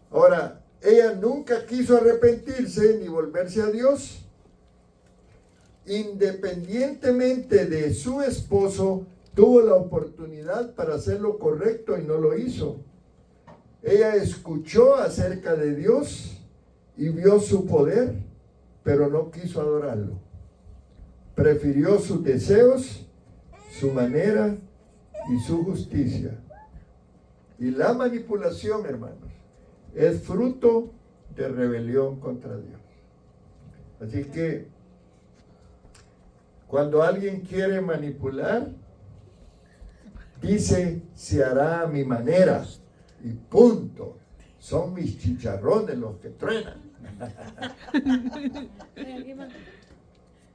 Ahora, ella nunca quiso arrepentirse ni volverse a Dios. Independientemente de su esposo, tuvo la oportunidad para hacer lo correcto y no lo hizo. Ella escuchó acerca de Dios y vio su poder, pero no quiso adorarlo. Prefirió sus deseos, su manera y su justicia. Y la manipulación, hermanos, es fruto de rebelión contra Dios. Así que cuando alguien quiere manipular, dice, se hará a mi manera y punto. Son mis chicharrones los que truenan.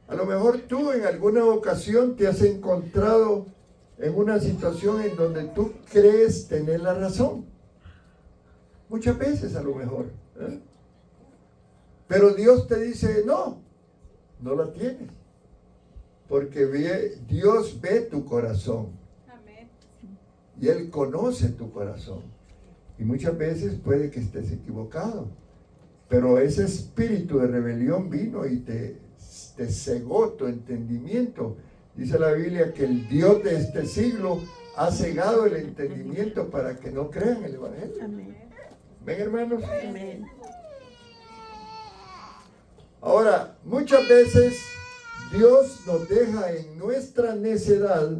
A lo mejor tú en alguna ocasión te has encontrado en una situación en donde tú crees tener la razón. Muchas veces a lo mejor. Pero Dios te dice, no la tienes. Porque Dios ve tu corazón. Amén. Y Él conoce tu corazón. Y muchas veces puede que estés equivocado. Pero ese espíritu de rebelión vino y te cegó tu entendimiento. Dice la Biblia que el Dios de este siglo ha cegado el entendimiento para que no crean el Evangelio. Amén. ¿Ven, hermanos? Amén. Ahora, muchas veces Dios nos deja en nuestra necedad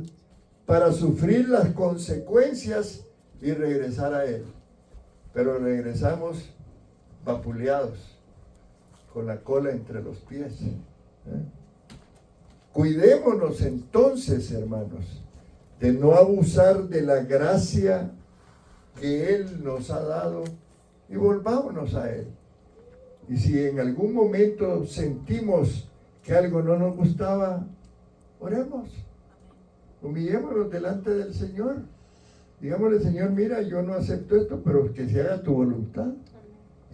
para sufrir las consecuencias y regresar a Él. Pero regresamos vapuleados, con la cola entre los pies. Cuidémonos entonces, hermanos, de no abusar de la gracia que Él nos ha dado y volvámonos a Él. Y si en algún momento sentimos que algo no nos gustaba, oremos, humillémonos delante del Señor. Digámosle, Señor, mira, yo no acepto esto, pero que se haga tu voluntad.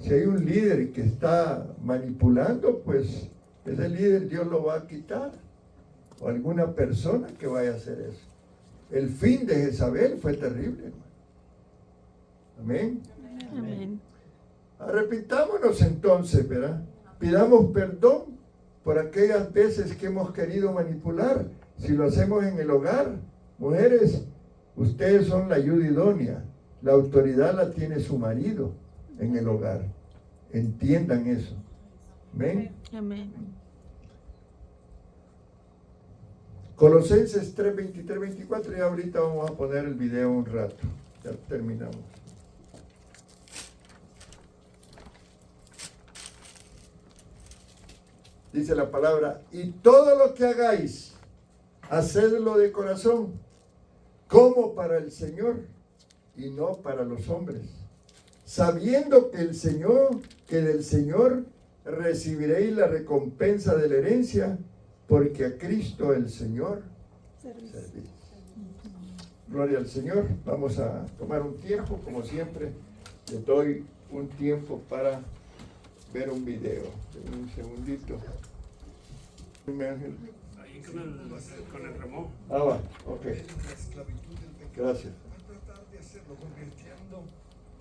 Si hay un líder que está manipulando, pues ese líder Dios lo va a quitar. O alguna persona que vaya a hacer eso. El fin de Jezabel fue terrible, hermano. Amén. Amén. Arrepintámonos entonces, ¿verdad? Pidamos perdón por aquellas veces que hemos querido manipular. Si lo hacemos en el hogar, mujeres, ustedes son la ayuda idónea. La autoridad la tiene su marido en el hogar. Entiendan eso. Amén. Amén. Colosenses 3, 23, 24. Y ahorita vamos a poner el video un rato. Ya terminamos. Dice la palabra, y todo lo que hagáis, hacedlo de corazón, como para el Señor y no para los hombres, sabiendo que del Señor recibiréis la recompensa de la herencia, porque a Cristo el Señor servís. Gloria al Señor. Vamos a tomar un tiempo, como siempre, le doy un tiempo para ver un video. Un segundito. Ahí con el remoj. Ah, va, ok. Gracias. Va a tratar de hacerlo convirtiendo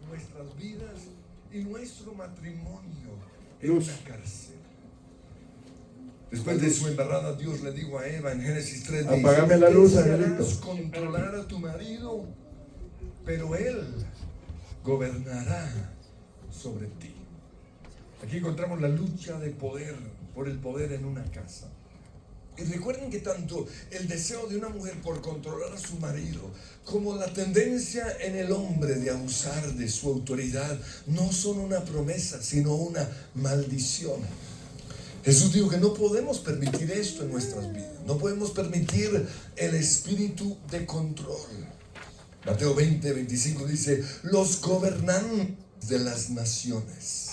nuestras vidas y nuestro matrimonio en Luz. una cárcel. Después de su embarrada, Dios le dijo a Eva en Génesis 3: Apágame la luz, Angelito. desearás controlar a tu marido, pero él gobernará sobre ti. Aquí encontramos la lucha de poder, por el poder en una casa. Y recuerden que tanto el deseo de una mujer por controlar a su marido como la tendencia en el hombre de abusar de su autoridad no son una promesa, sino una maldición. Jesús dijo que no podemos permitir esto en nuestras vidas. No podemos permitir el espíritu de control. Mateo 20:25 dice: los gobernantes de las naciones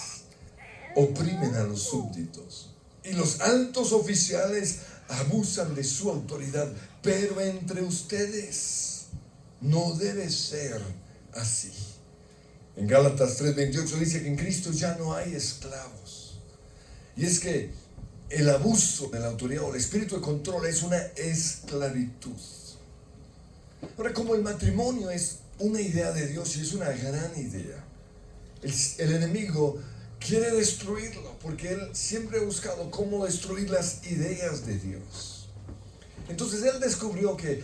oprimen a los súbditos y los altos oficiales abusan de su autoridad, pero entre ustedes no debe ser así. En Gálatas 3:28 dice que en Cristo ya no hay esclavos. Y es que el abuso de la autoridad o el espíritu de control es una esclavitud. Ahora, como el matrimonio es una idea de Dios y es una gran idea, el enemigo quiere destruirlo porque él siempre ha buscado cómo destruir las ideas de Dios. Entonces él descubrió que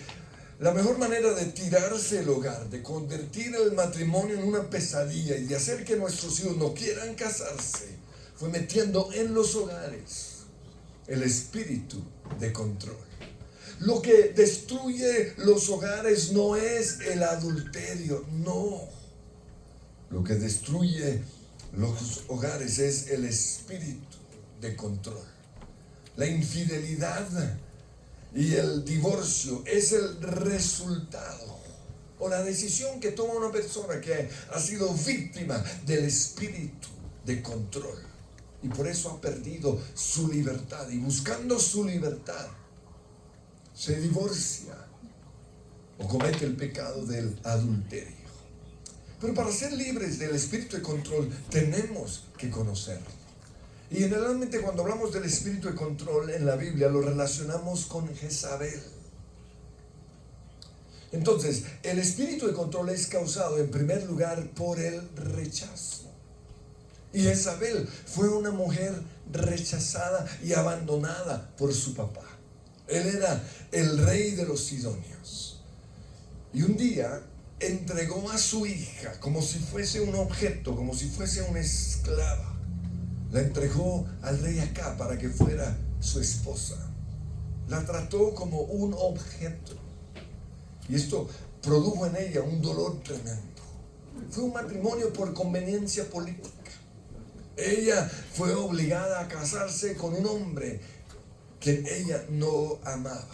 la mejor manera de tirarse el hogar, de convertir el matrimonio en una pesadilla y de hacer que nuestros hijos no quieran casarse, fue metiendo en los hogares el espíritu de control. Lo que destruye los hogares no es el adulterio, no. Lo que destruye los hogares es el espíritu de control. La infidelidad y el divorcio es el resultado o la decisión que toma una persona que ha sido víctima del espíritu de control y por eso ha perdido su libertad, y buscando su libertad se divorcia o comete el pecado del adulterio. Pero para ser libres del espíritu de control tenemos que conocerlo. Y generalmente cuando hablamos del espíritu de control en la Biblia lo relacionamos con Jezabel. Entonces, el espíritu de control es causado en primer lugar por el rechazo. Y Jezabel fue una mujer rechazada y abandonada por su papá. Él era el rey de los sidonios. Y un día entregó a su hija como si fuese un objeto, como si fuese una esclava. La entregó al rey Acab para que fuera su esposa. La trató como un objeto. Y esto produjo en ella un dolor tremendo. Fue un matrimonio por conveniencia política. Ella fue obligada a casarse con un hombre que ella no amaba.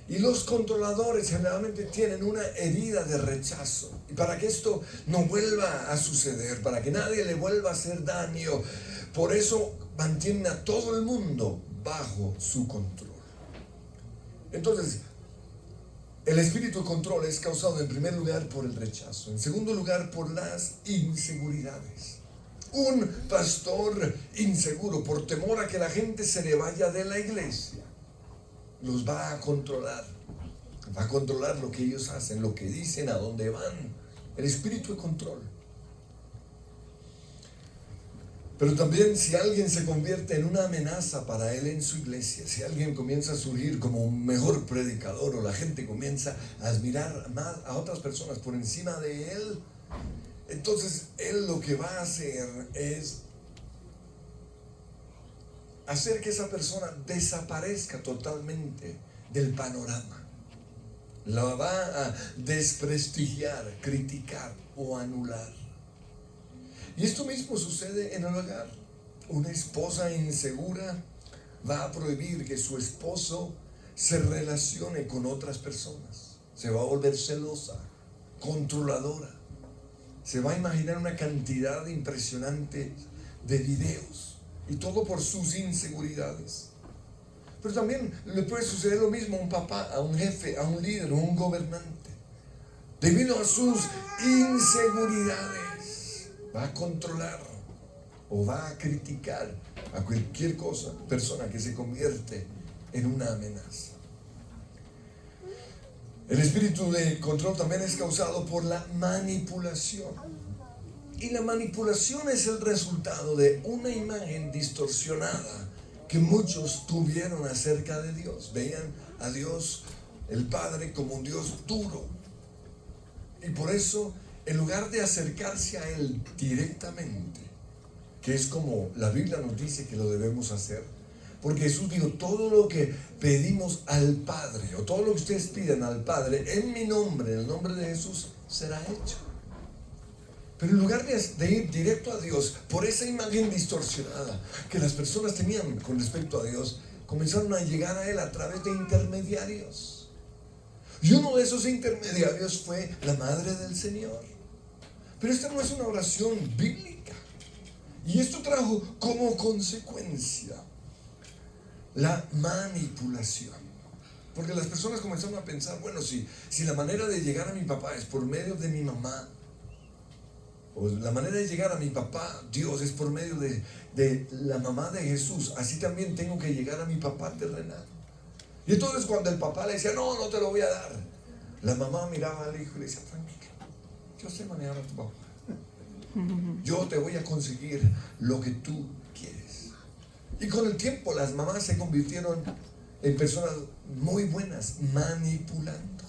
Y los controladores generalmente tienen una herida de rechazo. Y para que esto no vuelva a suceder, para que nadie le vuelva a hacer daño, por eso mantienen a todo el mundo bajo su control. Entonces, el espíritu de control es causado en primer lugar por el rechazo, en segundo lugar por las inseguridades. Un pastor inseguro, por temor a que la gente se le vaya de la iglesia, los va a controlar lo que ellos hacen, lo que dicen, a dónde van. El espíritu de control. Pero también si alguien se convierte en una amenaza para él en su iglesia, si alguien comienza a surgir como un mejor predicador o la gente comienza a admirar más a otras personas por encima de él, entonces él lo que va a hacer es hacer que esa persona desaparezca totalmente del panorama. La va a desprestigiar, criticar o anular. Y esto mismo sucede en el hogar. Una esposa insegura va a prohibir que su esposo se relacione con otras personas. Se va a volver celosa, controladora. Se va a imaginar una cantidad impresionante de videos. Y todo por sus inseguridades. Pero también le puede suceder lo mismo a un papá, a un jefe, a un líder o un gobernante. Debido a sus inseguridades, va a controlar o va a criticar a cualquier persona que se convierte en una amenaza. El espíritu de control también es causado por la manipulación. Y la manipulación es el resultado de una imagen distorsionada que muchos tuvieron acerca de Dios. Veían a Dios, el Padre, como un Dios duro. Y por eso, en lugar de acercarse a Él directamente, que es como la Biblia nos dice que lo debemos hacer, Porque Jesús dijo, todo lo que pedimos al Padre, o todo lo que ustedes pidan al Padre, en mi nombre, en el nombre de Jesús, será hecho. Pero en lugar de ir directo a Dios, por esa imagen distorsionada que las personas tenían con respecto a Dios, comenzaron a llegar a Él a través de intermediarios. Y uno de esos intermediarios fue la Madre del Señor. Pero esta no es una oración bíblica. Y esto trajo como consecuencia la manipulación. Porque las personas comenzaron a pensar, bueno, si la manera de llegar a mi papá es por medio de mi mamá, o la manera de llegar a mi papá, Dios, es por medio de la mamá de Jesús, así también tengo que llegar a mi papá terrenal. Y entonces cuando el papá le decía, no, no te lo voy a dar, la mamá miraba al hijo y le decía, tranquilo, yo sé manejar a tu papá. Yo te voy a conseguir lo que tú quieres. Y con el tiempo las mamás se convirtieron en personas muy buenas manipulando.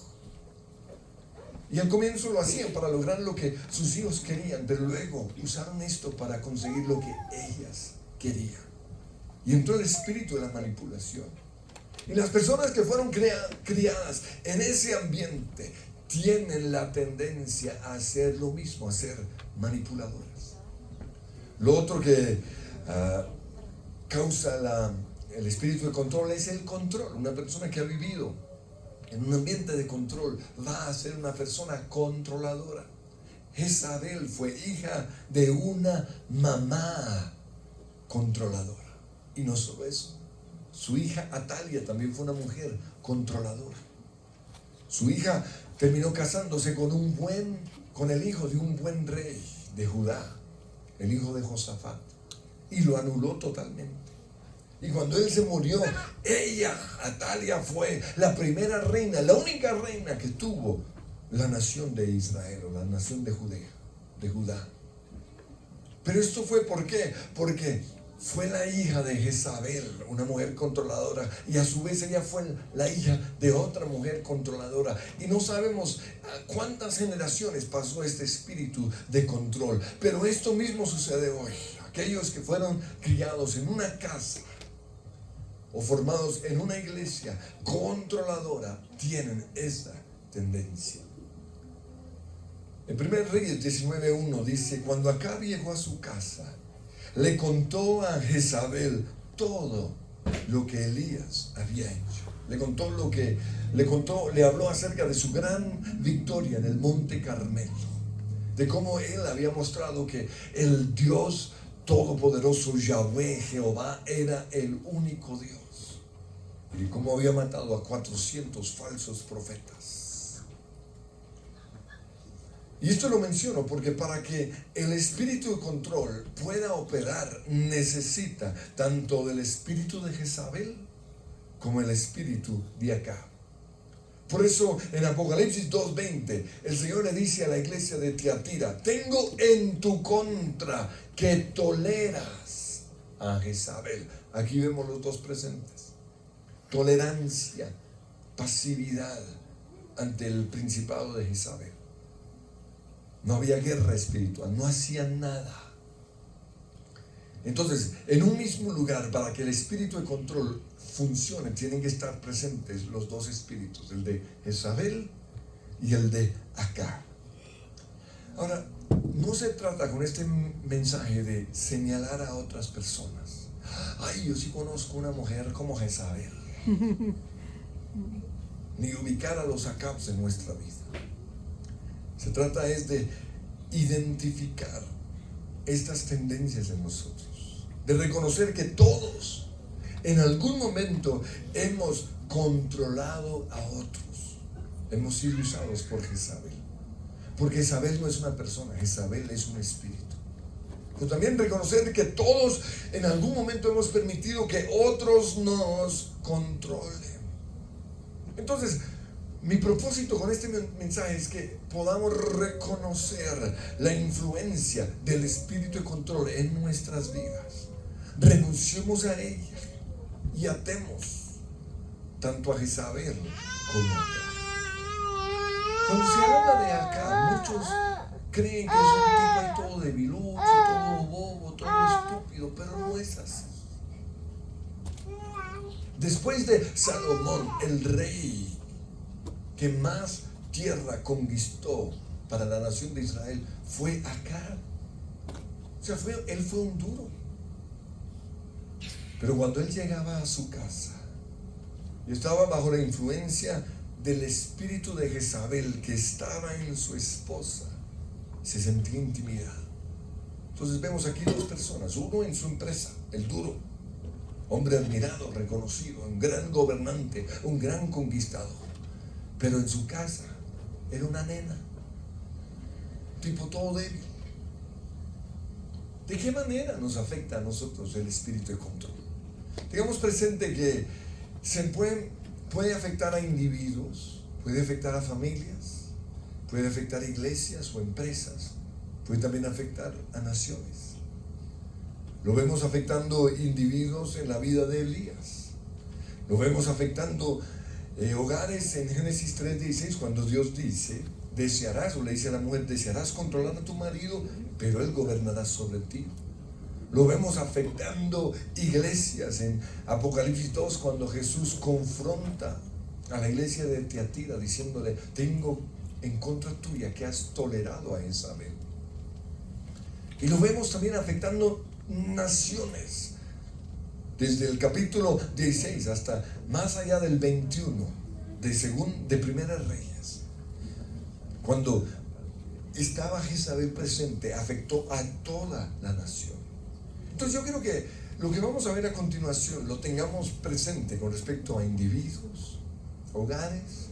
Y al comienzo lo hacían para lograr lo que sus hijos querían, pero luego usaron esto para conseguir lo que ellas querían. Y entró el espíritu de la manipulación. Y las personas que fueron criadas en ese ambiente tienen la tendencia a hacer lo mismo, a ser manipuladoras. Lo otro que causa el espíritu de control es el control. Una persona que ha vivido en un ambiente de control va a ser una persona controladora. Jezabel fue hija de una mamá controladora. Y no solo eso, su hija Atalia también fue una mujer controladora. Su hija terminó casándose con el hijo de un buen rey de Judá, el hijo de Josafat, y lo anuló totalmente. Y cuando él se murió, ella, Atalia, fue la primera reina, la única reina que tuvo la nación de Israel, o la nación de Judá. Pero esto fue ¿por qué? Porque fue la hija de Jezabel, una mujer controladora, y a su vez ella fue la hija de otra mujer controladora. Y no sabemos cuántas generaciones pasó este espíritu de control, pero esto mismo sucede hoy. Aquellos que fueron criados en una casa o formados en una iglesia controladora tienen esa tendencia. En 1 Reyes 19:1 dice, cuando Acab llegó a su casa, le contó a Jezabel todo lo que Elías había hecho. Le habló acerca de su gran victoria en el monte Carmelo, de cómo él había mostrado que el Dios todopoderoso Yahweh, Jehová, era el único Dios, y cómo había matado a 400 falsos profetas. Y esto lo menciono porque para que el espíritu de control pueda operar, necesita tanto del espíritu de Jezabel como el espíritu de Acab. Por eso en Apocalipsis 2:20 el Señor le dice a la iglesia de Tiatira, tengo en tu contra que toleras a Jezabel. Aquí vemos los dos presentes: tolerancia, pasividad ante el principado de Jezabel. No había guerra espiritual, no hacían nada. Entonces, en un mismo lugar, para que el espíritu de control funcione, tienen que estar presentes los dos espíritus, el de Jezabel y el de Acab. Ahora, no se trata con este mensaje de señalar a otras personas. Ay, yo sí conozco una mujer como Jezabel. Ni ubicar a los Acabs en nuestra vida. Se trata es de identificar estas tendencias en nosotros, de reconocer que todos en algún momento hemos controlado a otros, hemos sido usados por Jezabel, porque Jezabel no es una persona, Jezabel es un espíritu. Pero también reconocer que todos en algún momento hemos permitido que otros nos controlen. Entonces, mi propósito con este mensaje es que podamos reconocer la influencia del espíritu de control en nuestras vidas. Renunciemos a ella y atemos tanto a Jezabel como a Acab. Cuando se habla de Acab, muchos creen que es un tipo ahí todo debilucho, todo bobo, todo estúpido, pero no es así. Después de Salomón, el rey que más tierra conquistó para la nación de Israel fue Acab. O sea, él fue un duro. Pero cuando él llegaba a su casa y estaba bajo la influencia del espíritu de Jezabel que estaba en su esposa, se sentía intimidado. Entonces vemos aquí dos personas, uno en su empresa, el duro, hombre admirado, reconocido, un gran gobernante, un gran conquistador, pero en su casa era una nena, tipo todo débil. ¿De qué manera nos afecta a nosotros el espíritu de control? Tengamos presente que se puede afectar a individuos, puede afectar a familias, puede afectar a iglesias o empresas, puede también afectar a naciones. Lo vemos afectando individuos en la vida de Elías. Lo vemos afectando hogares en Génesis 3:16, cuando Dios dice, desearás, o le dice a la mujer, desearás controlar a tu marido, pero él gobernará sobre ti. Lo vemos afectando iglesias en Apocalipsis 2, cuando Jesús confronta a la iglesia de Tiatira diciéndole, tengo en contra tuya que has tolerado a Jezabel. Y lo vemos también afectando naciones, desde el capítulo 16 hasta más allá del 21 de Primera Reyes. Cuando estaba Jezabel presente, afectó a toda la nación. Entonces yo quiero que lo que vamos a ver a continuación lo tengamos presente con respecto a individuos, hogares,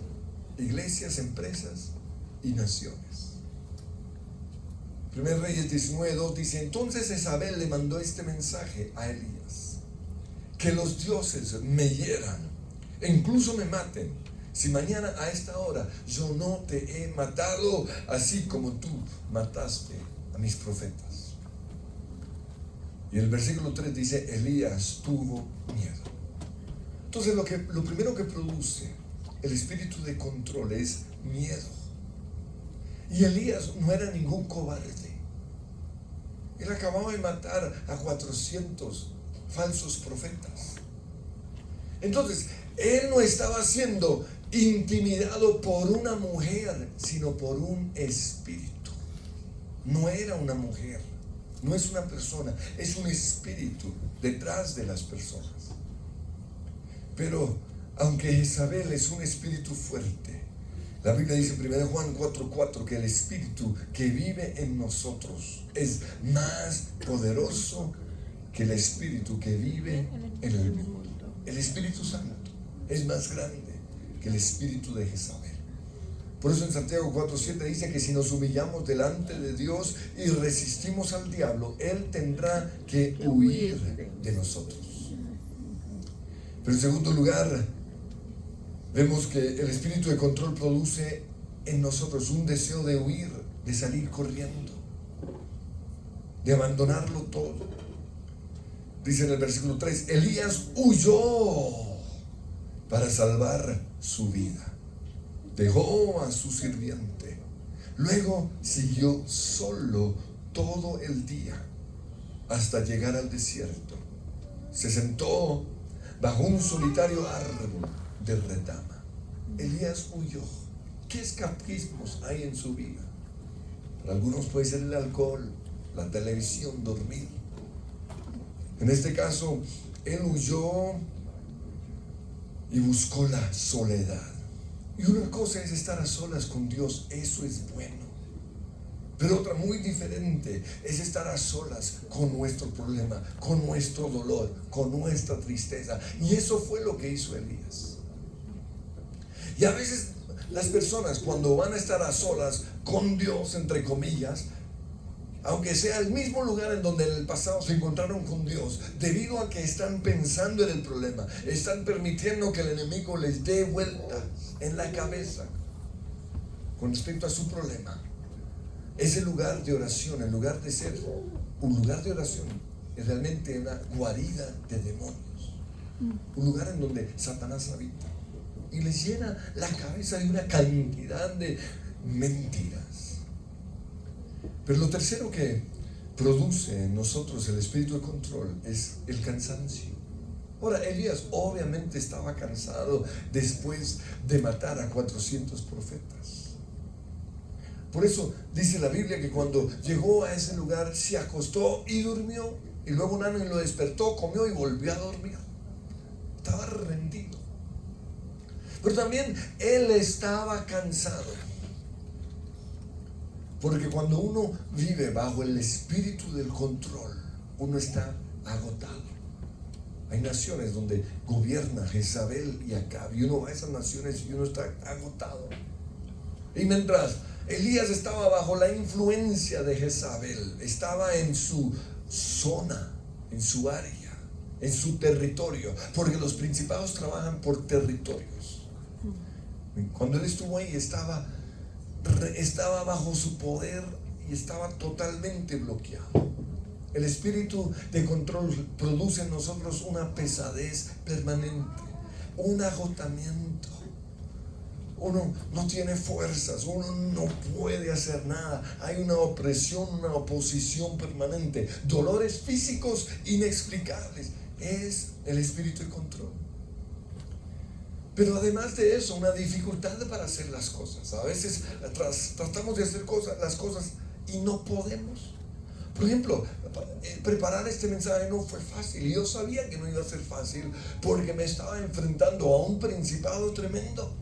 iglesias, empresas y naciones. 1 Reyes 19:2 dice, entonces Jezabel le mandó este mensaje a Elías, que los dioses me hieran e incluso me maten, si mañana a esta hora yo no te he matado, así como tú mataste a mis profetas. Y el versículo 3 dice, Elías tuvo miedo. Entonces lo primero que produce el espíritu de control es miedo. Y Elías no era ningún cobarde. Él acababa de matar a 400 falsos profetas. Entonces, él no estaba siendo intimidado por una mujer, sino por un espíritu. No era una mujer, no es una persona, es un espíritu detrás de las personas. Pero aunque Jezabel es un espíritu fuerte, la Biblia dice en 1 Juan 4:4 que el espíritu que vive en nosotros es más poderoso que el espíritu que vive en el mundo. El Espíritu Santo es más grande que el espíritu de Jezabel. Por eso en Santiago 4:7 dice que si nos humillamos delante de Dios y resistimos al diablo, Él tendrá que huir de nosotros. Pero en segundo lugar, vemos que el espíritu de control produce en nosotros un deseo de huir, de salir corriendo, de abandonarlo todo. Dice en el versículo 3, Elías huyó para salvar su vida. Dejó a su sirviente. Luego siguió solo todo el día hasta llegar al desierto. Se sentó bajo un solitario árbol de retama. Elías huyó. ¿Qué escapismos hay en su vida? Para algunos puede ser el alcohol, la televisión, dormir. En este caso, él huyó y buscó la soledad. Y una cosa es estar a solas con Dios, eso es bueno. Pero otra muy diferente es estar a solas con nuestro problema, con nuestro dolor, con nuestra tristeza. Y eso fue lo que hizo Elías. Y a veces las personas, cuando van a estar a solas con Dios, entre comillas, aunque sea el mismo lugar en donde en el pasado se encontraron con Dios, debido a que están pensando en el problema, están permitiendo que el enemigo les dé vueltas en la cabeza con respecto a su problema. Ese lugar de oración, en lugar de ser un lugar de oración, es realmente una guarida de demonios, un lugar en donde Satanás habita y les llena la cabeza de una cantidad de mentiras. Pero lo tercero que produce en nosotros el espíritu de control es el cansancio. Ahora, Elías obviamente estaba cansado después de matar a 400 profetas. Por eso dice la Biblia que cuando llegó a ese lugar se acostó y durmió. Y luego un ángel lo despertó, comió y volvió a dormir. Estaba rendido. Pero también él estaba cansado. Porque cuando uno vive bajo el espíritu del control, uno está agotado. Hay naciones donde gobierna Jezabel y Acab, y uno va a esas naciones y uno está agotado. Y mientras Elías estaba bajo la influencia de Jezabel, estaba en su zona, en su área, en su territorio, porque los principados trabajan por territorios. Cuando él estuvo ahí, estaba bajo su poder y estaba totalmente bloqueado. El espíritu de control produce en nosotros una pesadez permanente, un agotamiento. Uno no tiene fuerzas, uno no puede hacer nada. Hay una opresión, una oposición permanente, dolores físicos inexplicables. Es el espíritu de control. Pero además de eso, una dificultad para hacer las cosas. A veces tratamos de hacer las cosas y no podemos. Por ejemplo, preparar este mensaje no fue fácil. Y yo sabía que no iba a ser fácil porque me estaba enfrentando a un principado tremendo.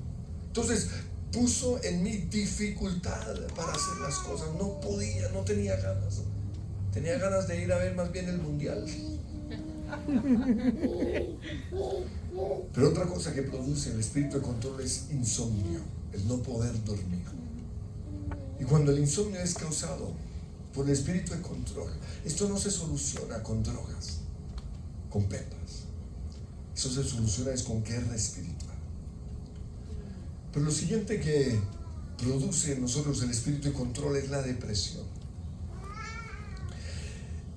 Entonces puso en mí dificultad para hacer las cosas. No podía, no tenía ganas. Tenía ganas de ir a ver más bien el mundial. Pero otra cosa que produce el espíritu de control es insomnio, el no poder dormir. Y cuando el insomnio es causado por el espíritu de control, esto no se soluciona con drogas, con pepas. Eso se soluciona es con guerra espiritual. Pero lo siguiente que produce en nosotros el espíritu de control es la depresión.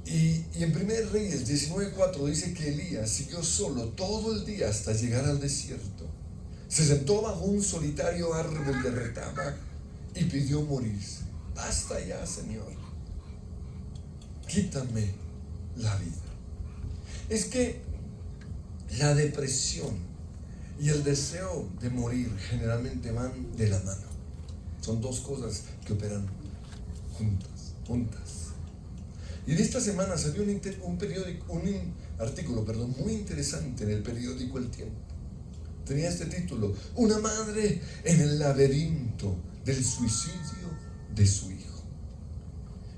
Y en 1 Reyes 19:4 dice que Elías siguió solo todo el día hasta llegar al desierto. Se sentó bajo un solitario árbol de retama y pidió morirse. Basta ya, Señor. Quítame la vida. Es que la depresión y el deseo de morir generalmente van de la mano. Son dos cosas que operan juntas. Y en esta semana salió un artículo muy interesante en el periódico El Tiempo. Tenía este título: Una madre en el laberinto del suicidio de su hijo.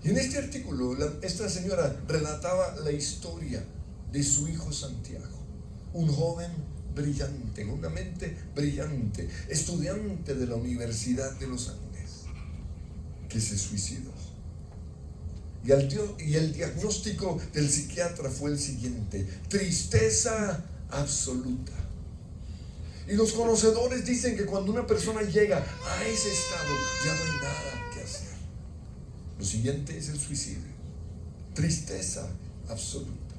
Y en este artículo esta señora relataba la historia de su hijo Santiago, un joven brillante, con una mente brillante, estudiante de la Universidad de los Andes, que se suicidó. Y el diagnóstico del psiquiatra fue el siguiente: tristeza absoluta. Y los conocedores dicen que cuando una persona llega a ese estado ya no hay nada que hacer. Lo siguiente es el suicidio. Tristeza absoluta.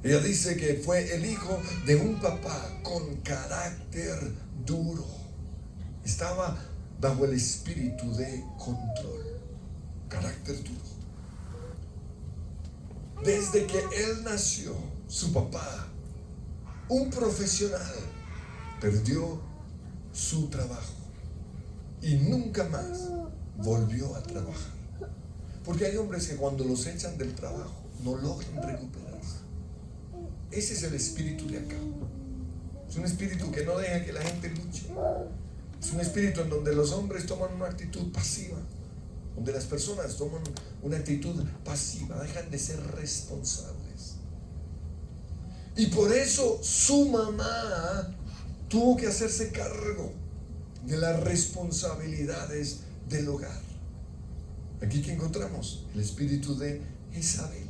Ella dice que fue el hijo de un papá con carácter duro. Estaba bajo el espíritu de control. Carácter duro. Desde que él nació, su papá, un profesional, perdió su trabajo y nunca más volvió a trabajar. Porque hay hombres que cuando los echan del trabajo no logran recuperarse. Ese es el espíritu de acá. Es un espíritu que no deja que la gente luche. Es un espíritu en donde los hombres toman una actitud pasiva, donde las personas toman una actitud pasiva, dejan de ser responsables. Y por eso su mamá tuvo que hacerse cargo de las responsabilidades del hogar. Aquí que encontramos el espíritu de Jezabel.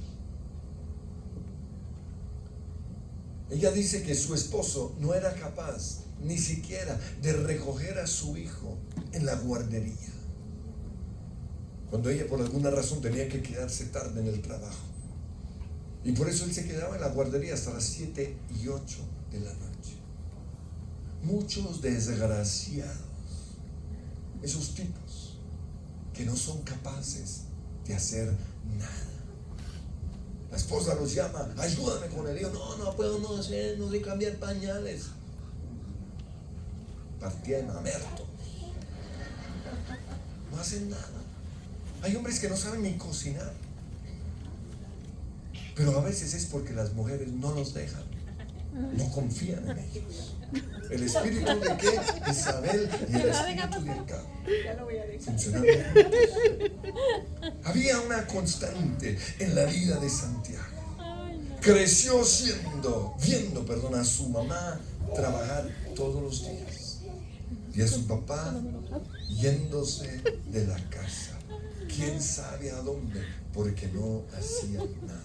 Ella dice que su esposo no era capaz ni siquiera de recoger a su hijo en la guardería, cuando ella por alguna razón tenía que quedarse tarde en el trabajo. Y por eso él se quedaba en la guardería hasta las 7 y 8 de la noche. Muchos desgraciados, esos tipos que no son capaces de hacer nada. La esposa los llama, ayúdame con el hijo. No puedo, no sé cambiar pañales. Partían a merto. No hacen nada. Hay hombres que no saben ni cocinar. Pero a veces es porque las mujeres no los dejan. No confían en ellos. El espíritu de qué? Isabel y el espíritu de Acab funcionaron juntos. Había una constante en la vida de Santiago. Creció viendo a su mamá trabajar todos los días y a su papá yéndose de la casa. ¿Quién sabe a dónde? Porque no hacía nada.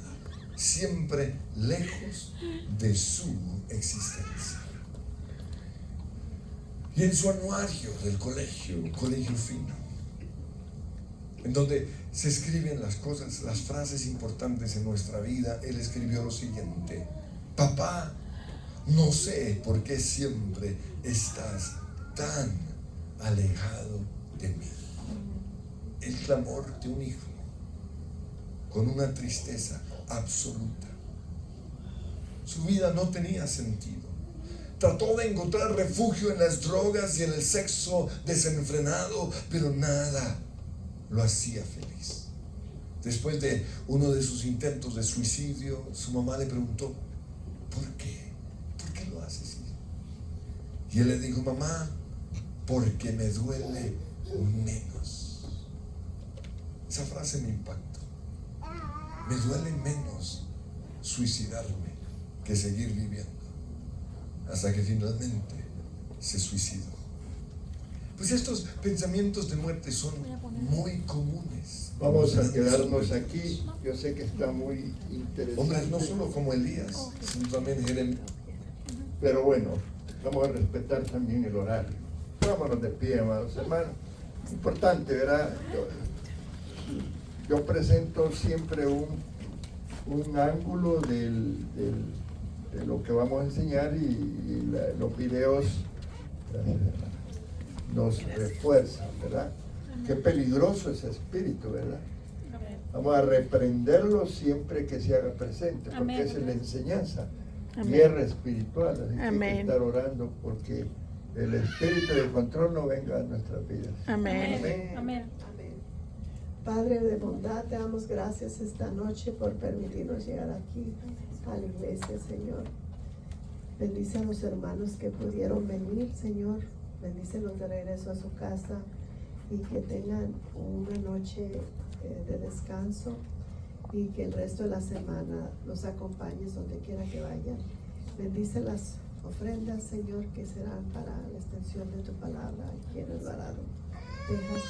Siempre lejos de su existencia. Y en su anuario del colegio fino, en donde se escriben las cosas, las frases importantes en nuestra vida, él escribió lo siguiente: papá, no sé por qué siempre estás tan alejado de mí. El clamor de un hijo con una tristeza absoluta. Su vida no tenía sentido. Trató de encontrar refugio en las drogas y en el sexo desenfrenado, pero nada lo hacía feliz. Después de uno de sus intentos de suicidio, su mamá le preguntó: ¿por qué? ¿Por qué lo haces? Y él le dijo: mamá, porque me duele menos. Esa frase me impactó. Me duele menos suicidarme que seguir viviendo. Hasta que finalmente se suicidó. Pues estos pensamientos de muerte son muy comunes. Vamos a quedarnos aquí. Yo sé que está muy interesante. Hombres no solo como Elías, sino también Jeremías. Pero bueno, vamos a respetar también el horario. Vámonos de pie, amados hermanos. Importante, ¿verdad? Yo presento siempre un ángulo de lo que vamos a enseñar y los videos nos refuerzan, ¿verdad? Qué peligroso ese espíritu, ¿verdad? Vamos a reprenderlo siempre que se haga presente, porque esa es la enseñanza, guerra espiritual. Así que hay que estar orando porque el espíritu del control no venga a nuestras vidas. Amén. Amén. Padre de bondad, te damos gracias esta noche por permitirnos llegar aquí a la iglesia, Señor. Bendice a los hermanos que pudieron venir, Señor. Bendícelos de regreso a su casa y que tengan una noche de descanso y que el resto de la semana los acompañes donde quiera que vayan. Bendice las ofrendas, Señor, que serán para la extensión de tu palabra aquí en el varado. Dejas